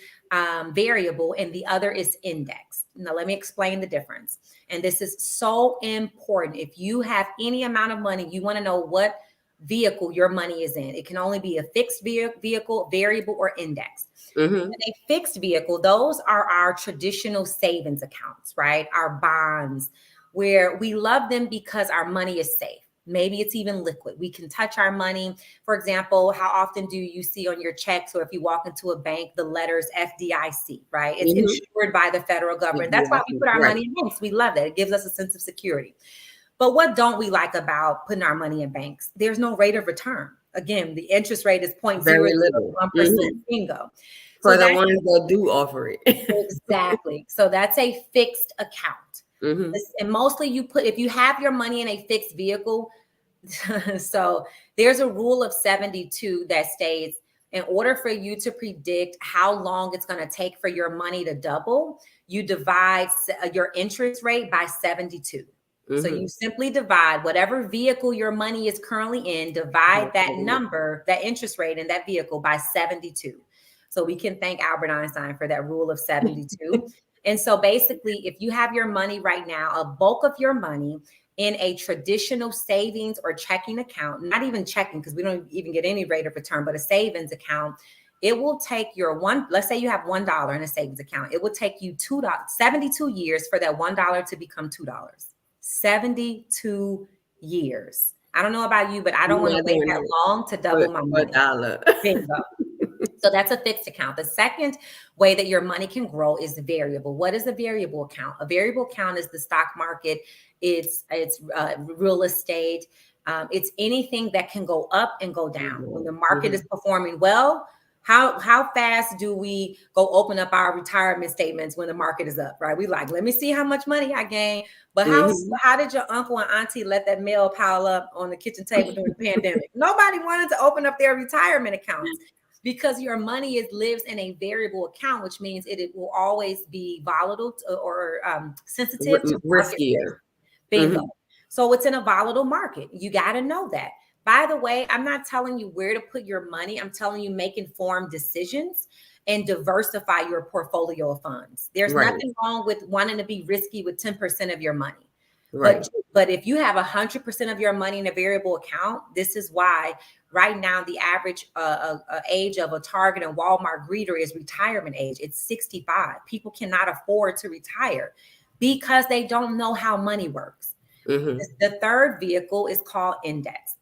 variable, and the other is indexed. Now, let me explain the difference. And this is so important. If you have any amount of money, you want to know what vehicle your money is in. It can only be a fixed vehicle, variable, or indexed. Mm-hmm. A fixed vehicle, those are our traditional savings accounts, right? Our bonds, where we love them because our money is safe. Maybe it's even liquid. We can touch our money. For example, how often do you see on your checks, or if you walk into a bank, the letters FDIC, right? It's Mm-hmm. insured by the federal government. That's why we Exactly. put our Right. money in banks. We love that. It gives us a sense of security. But what don't we like about putting our money in banks? There's no rate of return. Again, the interest rate is Very little. 0.001%. Mm-hmm. Bingo. So For the that's ones that do offer it. exactly. So that's a fixed account. Mm-hmm. And mostly if you have your money in a fixed vehicle, so there's a rule of 72 that states in order for you to predict how long it's going to take for your money to double, you divide your interest rate by 72. So Mm-hmm. you simply divide whatever vehicle your money is currently in, divide that number, that interest rate in that vehicle by 72. So we can thank Albert Einstein for that rule of 72. And so basically, if you have your money right now, a bulk of your money in a traditional savings or checking account, not even checking because we don't even get any rate of return, but a savings account, it will take your let's say you have $1 in a savings account. It will take you 72 years for that $1 to become $2. 72 years. I don't know about you, but I don't want to Not wait doing that it long to double my for a money. dollar. Bingo. So that's a fixed account. The second way that your money can grow is variable. What is a variable account? A variable account is the stock market. It's real estate. It's anything that can go up and go down. When the market is performing well, how fast do we go open up our retirement statements when the market is up, right? We like, let me see how much money I gained. But how did your uncle and auntie let that mail pile up on the kitchen table during the pandemic? Nobody wanted to open up their retirement accounts because your money lives in a variable account, which means it will always be volatile or sensitive to market risk. Riskier. Bingo. So it's in a volatile market. You got to know that. By the way, I'm not telling you where to put your money. I'm telling you make informed decisions and diversify your portfolio of funds. There's nothing wrong with wanting to be risky with 10% of your money. Right. But if you have 100% of your money in a variable account, this is why right now the average age of a Target and Walmart greeter is retirement age. It's 65. People cannot afford to retire because they don't know how money works. The third vehicle is called index.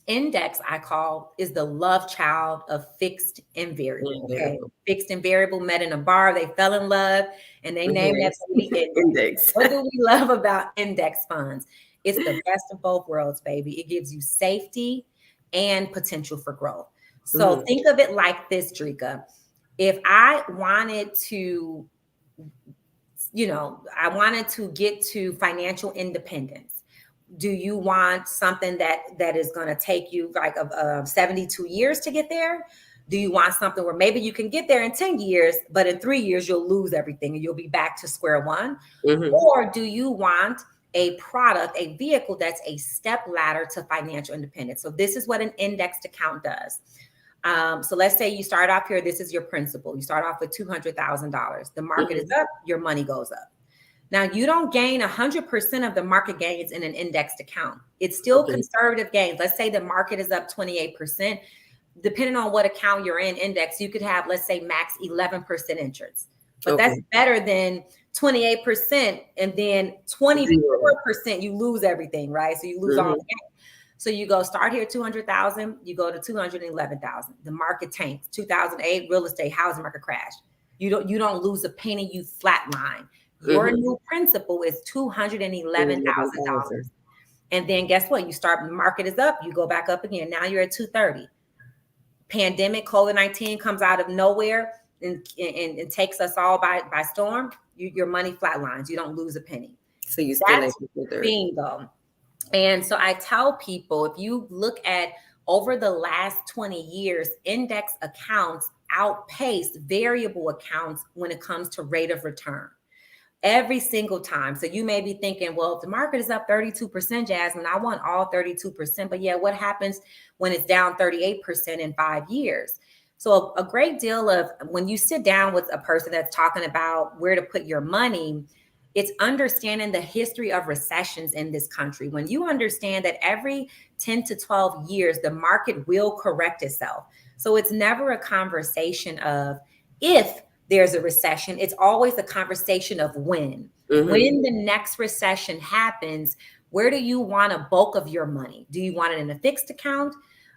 Index, I call, is the love child of fixed and variable. Okay, fixed and variable met in a bar. They fell in love, and they named that baby index. What do we love about index funds? It's the best of both worlds, baby. It gives you safety and potential for growth. So think of it like this, Dricka. If I wanted to, I wanted to get to financial independence. Do you want something that is going to take you like 72 years to get there? Do you want something where maybe you can get there in 10 years, but in 3 years you'll lose everything and you'll be back to square one? Or do you want a product, a vehicle that's a step ladder to financial independence? So this is what an indexed account does. So let's say you start off here. This is your principal. You start off with $200,000. The market is up, your money goes up. Now, you don't gain 100% of the market gains in an indexed account. It's still conservative gains. Let's say the market is up 28%. Depending on what account you're in index, you could have, let's say, max 11% interest. But that's better than 28% and then 24% you lose everything, right? So you lose all the gains. So you go start here 200,000, you go to 211,000. The market tanks. 2008 real estate housing market crash. You don't lose a penny, you flatline. Your new principal is $211,000. And then guess what? You start, the market is up, you go back up again. Now you're at 230. Pandemic, COVID-19 comes out of nowhere and takes us all by storm. Your money flatlines. You don't lose a penny. So you still at bingo. And so I tell people, if you look at over the last 20 years, index accounts outpace variable accounts when it comes to rate of return. every single time. So you may be thinking, well, if the market is up 32%, Jasmine, I want all 32%. But yeah, what happens when it's down 38% in 5 years? So a great deal of when you sit down with a person that's talking about where to put your money, it's understanding the history of recessions in this country. When you understand that every 10 to 12 years, the market will correct itself. So it's never a conversation of if there's a recession, it's always a conversation of when. When the next recession happens, where do you want a bulk of your money? Do you want it in a fixed account,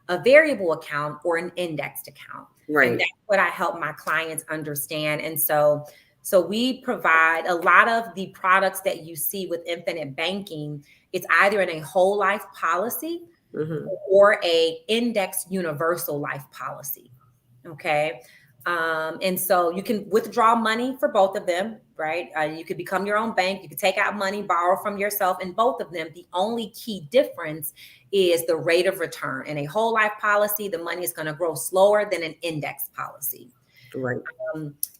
a variable account, or an indexed account? And Right. that's what I help my clients understand. And so we provide a lot of the products that you see with infinite banking. It's either in a whole life policy or a index universal life policy. Okay. And so you can withdraw money for both of them, right? You could become your own bank. You could take out money, borrow from yourself in both of them. The only key difference is the rate of return. In a whole life policy, the money is going to grow slower than an index policy. Right.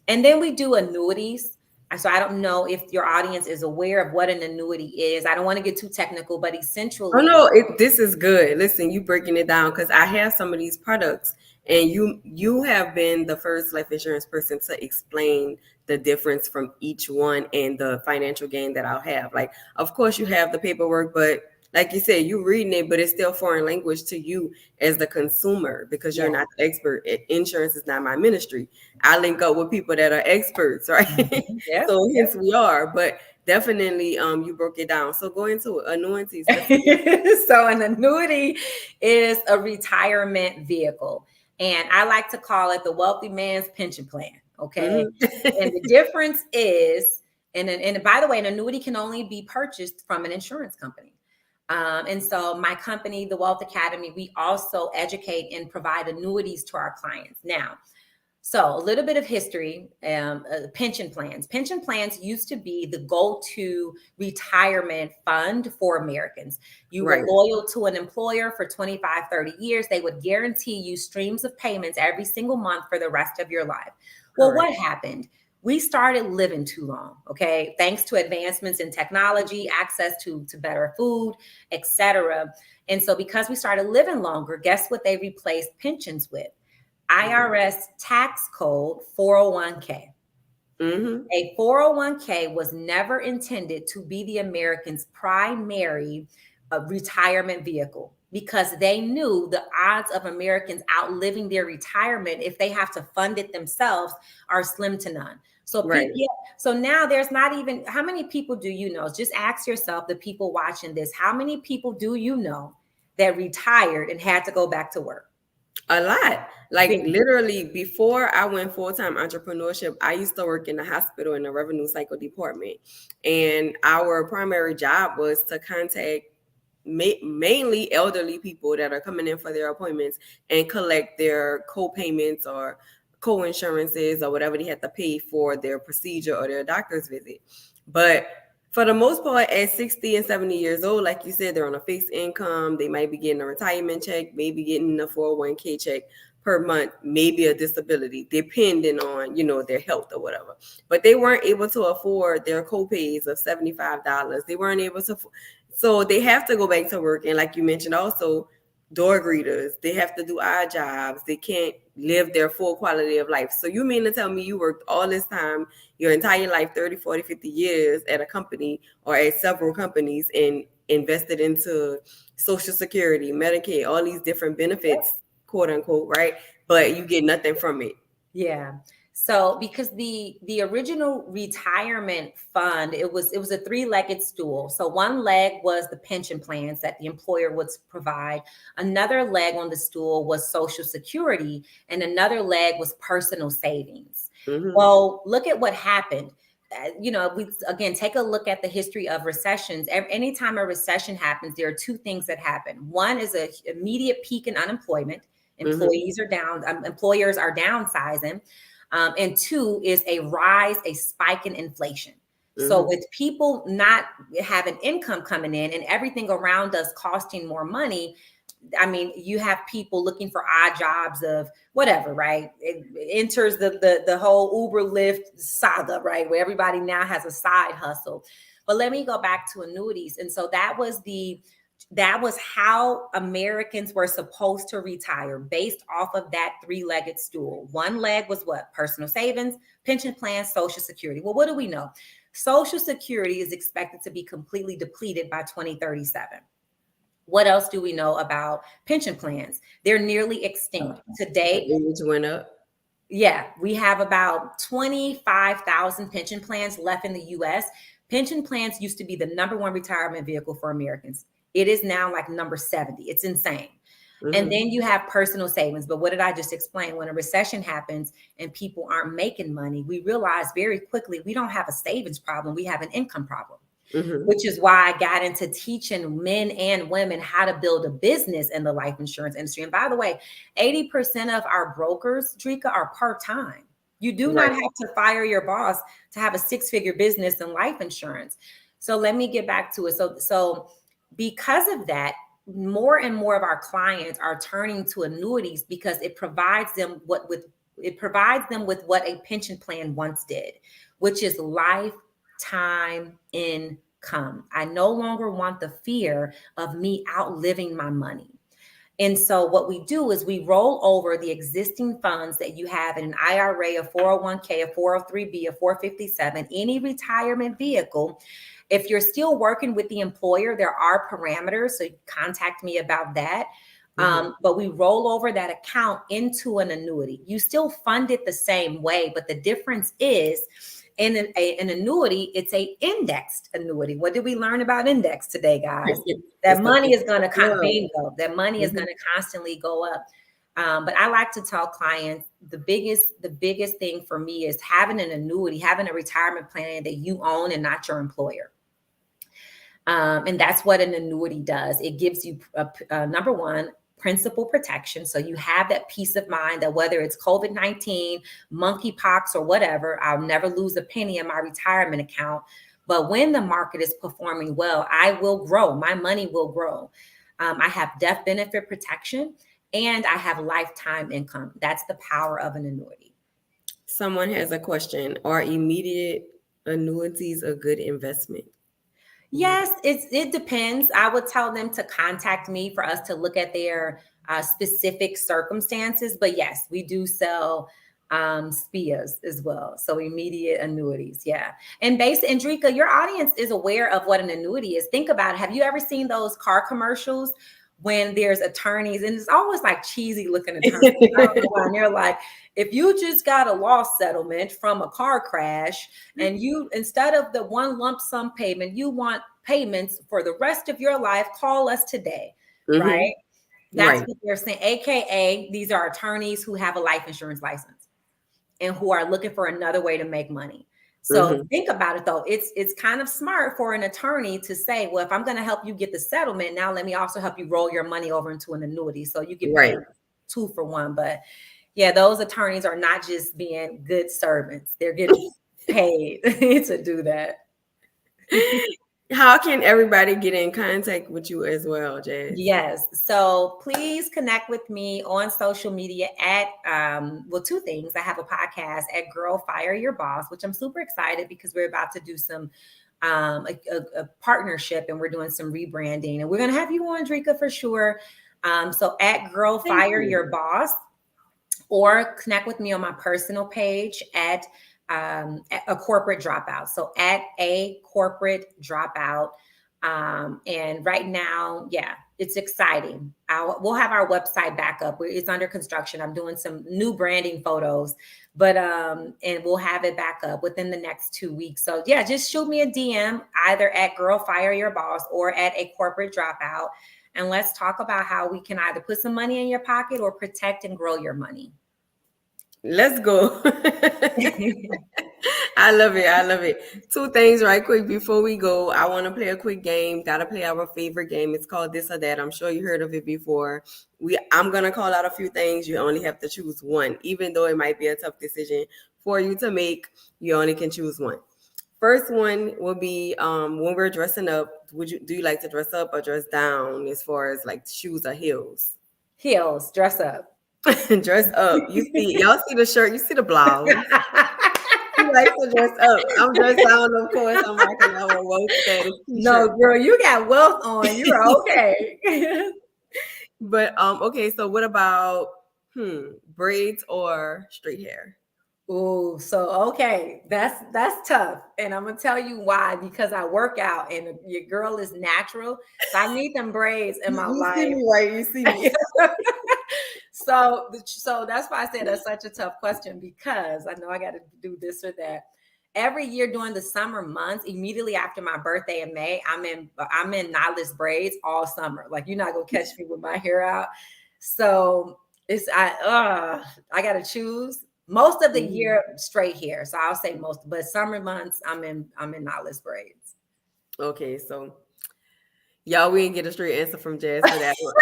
And then we do annuities. So I don't know if your audience is aware of what an annuity is. I don't want to get too technical, but essentially, Oh no, this is good. Listen, you breaking it down because I have some of these products, and you have been the first life insurance person to explain the difference from each one and the financial gain that I'll have. Like, of course, you have the paperwork, but like you said, you reading it, but it's still foreign language to you as the consumer because you're not the expert. Insurance is not my ministry. I link up with people that are experts, right? yeah. So hence we are, but definitely you broke it down. So go into annuities. So an annuity is a retirement vehicle. And I like to call it the wealthy man's pension plan. Okay. And the difference is, and by the way, an annuity can only be purchased from an insurance company. And so my company, the Wealth Academy, we also educate and provide annuities to our clients. Now, so a little bit of history, pension plans. Pension plans used to be the go-to retirement fund for Americans. You were loyal to an employer for 25, 30 years. They would guarantee you streams of payments every single month for the rest of your life. Well, what happened? We started living too long, okay? Thanks to advancements in technology, access to better food, etc. And so because we started living longer, guess what they replaced pensions with? IRS tax code 401k. A 401k was never intended to be the Americans' primary retirement vehicle because they knew the odds of Americans outliving their retirement if they have to fund it themselves are slim to none. So, so now there's not even, how many people do you know? Just ask yourself, the people watching this, how many people do you know that retired and had to go back to work? A lot. Like literally before I went full-time entrepreneurship, I used to work in the hospital in the revenue cycle department. And our primary job was to contact mainly elderly people that are coming in for their appointments and collect their co-payments or co-insurances or whatever they have to pay for their procedure or their doctor's visit. But for the most part, at 60 and 70 years old, like you said, they're on a fixed income. They might be getting a retirement check, maybe getting a 401k check per month, maybe a disability, depending on, their health or whatever. But they weren't able to afford their co-pays of $75. They weren't able to. So they have to go back to work. And like you mentioned also, door greeters, they have to do odd jobs. They can't live their full quality of life. So you mean to tell me you worked all this time, your entire life, 30, 40, 50 years at a company or at several companies and invested into Social Security, Medicaid, all these different benefits, quote unquote, right? But you get nothing from it. Yeah. So because the original retirement fund, it was a three-legged stool. So one leg was the pension plans that the employer would provide. Another leg on the stool was Social Security, and another leg was personal savings. Well, look at what happened. We again take a look at the history of recessions. Anytime a recession happens, there are two things that happen. One is an immediate peak in unemployment. Employees are down, employers are downsizing. And two is a spike in inflation. So with people not having income coming in and everything around us costing more money, I mean, you have people looking for odd jobs of whatever, right? It enters the whole Uber Lyft saga, right? Where everybody now has a side hustle. But let me go back to annuities. And so that was how Americans were supposed to retire, based off of that three-legged stool. One leg was what? Personal savings, pension plans, Social Security. Well, what do we know? Social Security is expected to be completely depleted by 2037. What else do we know about pension plans? They're nearly extinct. Today, age went up. yeah, we have about 25,000 pension plans left in the US. Pension plans used to be the number one retirement vehicle for Americans. It is now like number 70. It's insane. And then you have personal savings. But what did I just explain? When a recession happens and people aren't making money, we realize very quickly we don't have a savings problem. We have an income problem. Which is why I got into teaching men and women how to build a business in the life insurance industry. And by the way, 80% of our brokers, Dricka, are part-time. You do not have to fire your boss to have a six-figure business in life insurance. So let me get back to it. So because of that, more and more of our clients are turning to annuities because it provides them with what a pension plan once did, which is lifetime income. I no longer want the fear of me outliving my money. And so what we do is we roll over the existing funds that you have in an IRA, a 401k, a 403b, a 457, any retirement vehicle. If you're still working with the employer, there are parameters, so contact me about that. But we roll over that account into an annuity. You still fund it the same way, but the difference is in an annuity, it's a indexed annuity. What did we learn about index today, guys? That money is going to bingo. That money is going to constantly go up. But I like to tell clients the biggest thing for me is having an annuity, having a retirement plan that you own and not your employer. And that's what an annuity does. It gives you number one, principal protection. So you have that peace of mind that whether it's COVID-19, monkeypox, or whatever, I'll never lose a penny in my retirement account. But when the market is performing well, I will grow. My money will grow. I have death benefit protection and I have lifetime income. That's the power of an annuity. Someone has a question. Are immediate annuities a good investment? Yes, it depends. I would tell them to contact me for us to look at their specific circumstances. But yes, we do sell SPIAs as well. So immediate annuities. Yeah. And Dricka, your audience is aware of what an annuity is. Think about it. Have you ever seen those car commercials when there's attorneys, and it's always like cheesy looking attorneys? And they're like, if you just got a loss settlement from a car crash and you, instead of the one lump sum payment, you want payments for the rest of your life, call us today, right? That's what they're saying. AKA, these are attorneys who have a life insurance license and who are looking for another way to make money. So think about it though. It's kind of smart for an attorney to say, well, if I'm going to help you get the settlement, now let me also help you roll your money over into an annuity. So you get paid 2 for 1. But yeah, those attorneys are not just being good servants. They're getting paid to do that. How can everybody get in contact with you as well, Jazz? Yes. So please connect with me on social media at, 2 things. I have a podcast at Girl Fire Your Boss, which I'm super excited because we're about to do some a partnership and we're doing some rebranding. And we're going to have you on, Dricka, for sure. So at Girl Fire Your Boss, or connect with me on my personal page at a corporate dropout. So at a corporate dropout. And right now, yeah, it's exciting. We'll have our website back up. It's under construction. I'm doing some new branding photos, but and we'll have it back up within the next 2 weeks. So yeah, just shoot me a DM either at Girl Fire Your Boss or at a corporate dropout. And let's talk about how we can either put some money in your pocket or protect and grow your money. Let's go. I love it. I love it. 2 things right quick before we go. I want to play a quick game. Got to play our favorite game. It's called This or That. I'm sure you heard of it before. I'm going to call out a few things. You only have to choose one. Even though it might be a tough decision for you to make, you only can choose one. First one will be when we're dressing up. Do you like to dress up or dress down as far as like shoes or heels? Heels, dress up. Dress up. Y'all see the shirt, you see the blouse. He likes to dress up. I'm dressed down, of course. I'm rocking our woke status No, t-shirt. girl, you got wealth on. You're okay. But okay, so what about braids or straight hair? Ooh, so okay, that's tough, and I'm gonna tell you why. Because I work out, and your girl is natural, so I need them braids in my You see life. me, right? You see me. So that's why I said that's such a tough question, because I know I got to do this or that. Every year during the summer months, immediately after my birthday in May, I'm in knotless braids all summer. Like, you're not gonna catch me with my hair out. So I gotta choose. Most of the year straight hair. So I'll say most, but summer months I'm in knotless braids. Okay, so y'all, we didn't get a straight answer from Jazz for that one.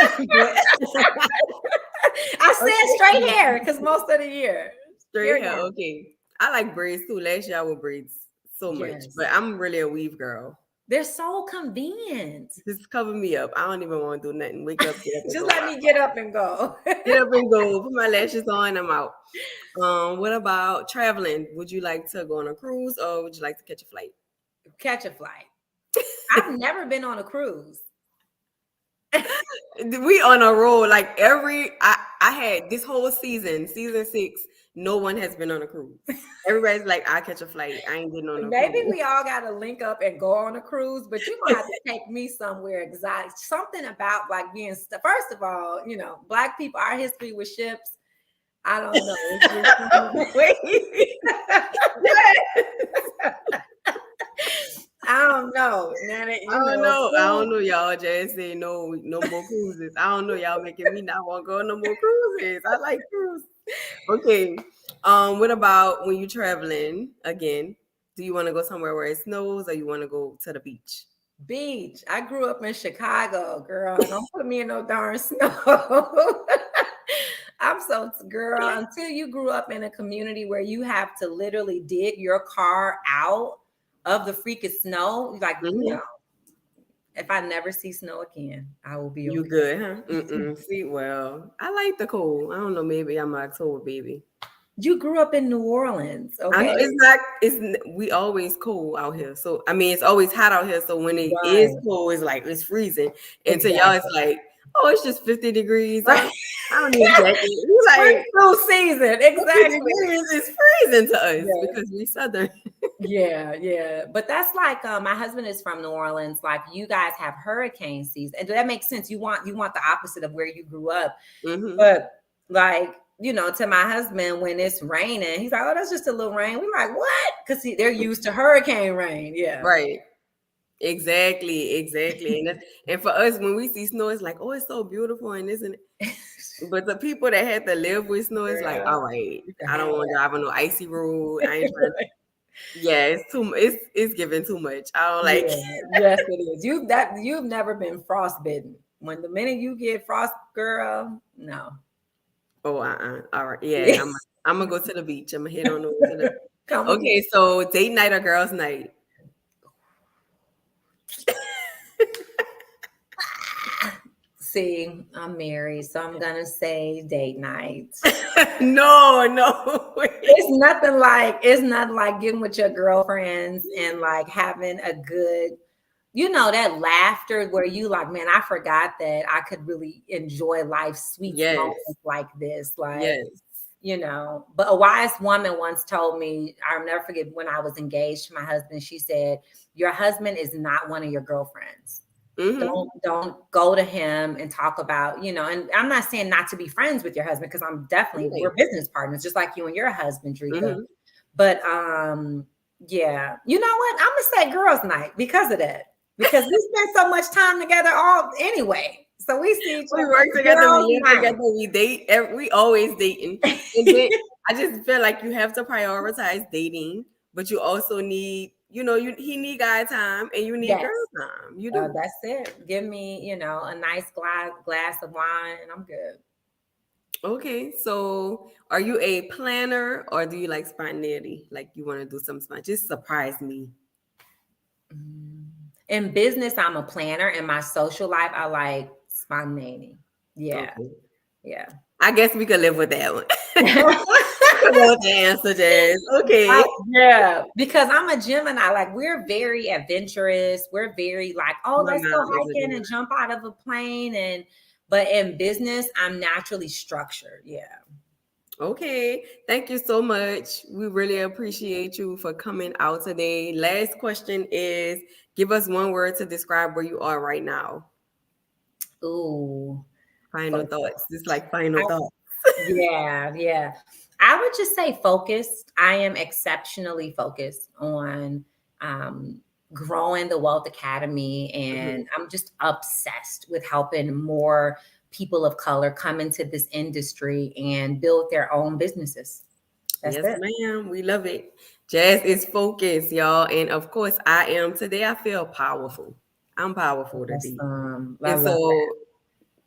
I said straight hair because most of the year. Straight hair, okay. I like braids too. Last year I wore braids so much, Yes. but I'm really a weave girl. They're so convenient. Just cover me up. I don't even want to do nothing. Wake up, get up, and Just go let out. me get up and go. Get up and go. Put my lashes on. I'm out. What about traveling? Would you like to go on a cruise or would you like to catch a flight? Catch a flight. I've never been on a cruise. We on a roll. Like I had this whole season 6. No one has been on a cruise. Everybody's like, I catch a flight. I ain't getting on a Maybe cruise. we all got to link up and go on a cruise, but you're gonna have to take me somewhere exotic. Something about like being. First of all, Black people, our history with ships. I don't know. I don't know. I don't know. Y'all just say no more cruises. I don't know. Y'all making me not want to go on no more cruises. I like cruises. Okay. What about when you're traveling again? Do you want to go somewhere where it snows or you want to go to the beach? Beach. I grew up in Chicago, girl. Don't put me in no darn snow. I'm so girl. Until you grew up in a community where you have to literally dig your car out of the freaking snow, like if I never see snow again, I will be. You okay. good, huh? See, well, I like the cold. I don't know. Maybe I'm an October baby. You grew up in New Orleans, okay? We always cold out here. So I mean, it's always hot out here. So when it Right. is cold, it's like it's freezing. And to y'all, it's like, oh, it's just 50 degrees. Right. I don't need a jacket. It's like full season, exactly. It's freezing to us because we Southern. Yeah. But that's like my husband is from New Orleans. Like, you guys have hurricane season, and that makes sense. You want the opposite of where you grew up. But like, to my husband, when it's raining, he's like, oh, that's just a little rain. We're like, what? Because they're used to hurricane rain. Yeah. Right. Exactly. And for us, when we see snow, it's like, oh, it's so beautiful, and isn't it? But the people that had to live with snow is like, all right, I don't want to drive on no icy road. I ain't trying to. Yeah, it's too. It's giving too much. I don't like. Yes, it is. You've never been frostbitten. When the minute you get frost, girl, no. Oh, all right. Yeah, I'm gonna go to the beach. I'm gonna head on over to the. Okay, so date night or girls' night? See, I'm married, so I'm gonna say date night. No. It's nothing like getting with your girlfriends and like having a good, that laughter where you like, man, I forgot that I could really enjoy life's sweet moments like this. Like, but a wise woman once told me, I'll never forget, when I was engaged to my husband, she said, your husband is not one of your girlfriends. Don't go to him and talk about, and I'm not saying not to be friends with your husband, because I'm definitely, we're business partners, just like you and your husband, Dricka. But yeah, you know what? I'm gonna say girls' night because of that. Because we spend so much time together anyway. So we see each other. We work together, we live together, we date. We always dating. And then I just feel like you have to prioritize dating, but you also need, he need guy time and you need girl time. You do. That's it. Give me, a nice glass of wine and I'm good. Okay, so are you a planner or do you like spontaneity? Like, you want to do something, just surprise me. In business, I'm a planner. In my social life, I like spontaneity. Yeah. Okay. Yeah. I guess we could live with that one. Come on, the answer, Jazz. Okay. Yeah, because I'm a Gemini. Like we're very adventurous. We're very like, oh, My let's go mom is a hiking and Gemini. jump out of a plane. And but in business, I'm naturally structured. Yeah. Okay. Thank you so much. We really appreciate you for coming out today. Last question is give us one word to describe where you are right now. Ooh. Final Focus. thoughts. Just like final I, thoughts. yeah, yeah. I would just say focused. I am exceptionally focused on um, growing the Wealth Academy, Mhm. and I'm just obsessed with helping more people of color come into this industry and build their own businesses. That's Yes, it. ma'am. We love it. Jazz is focused, y'all. And of course, I am. Today, I feel powerful. I'm powerful today. I And love so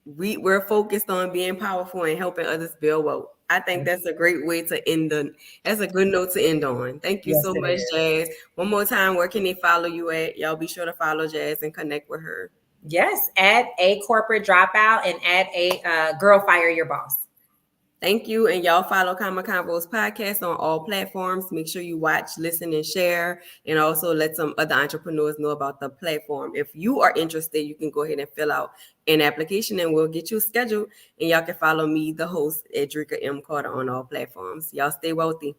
we're focused on being powerful and helping others build wealth. I think that. that's a great way to end the that's a good note to end on. Thank you Yes, so it much, is. Jazz. One more time, where can they follow you at? Y'all be sure to follow Jazz and connect with her. Yes, add a corporate dropout and add a girl fire your boss. Thank you. And y'all follow Common Convos podcast on all platforms. Make sure you watch, listen, and share. And also let some other entrepreneurs know about the platform. If you are interested, you can go ahead and fill out an application and we'll get you scheduled. And y'all can follow me, the host, at Dricka M. Carter on all platforms. Y'all stay wealthy.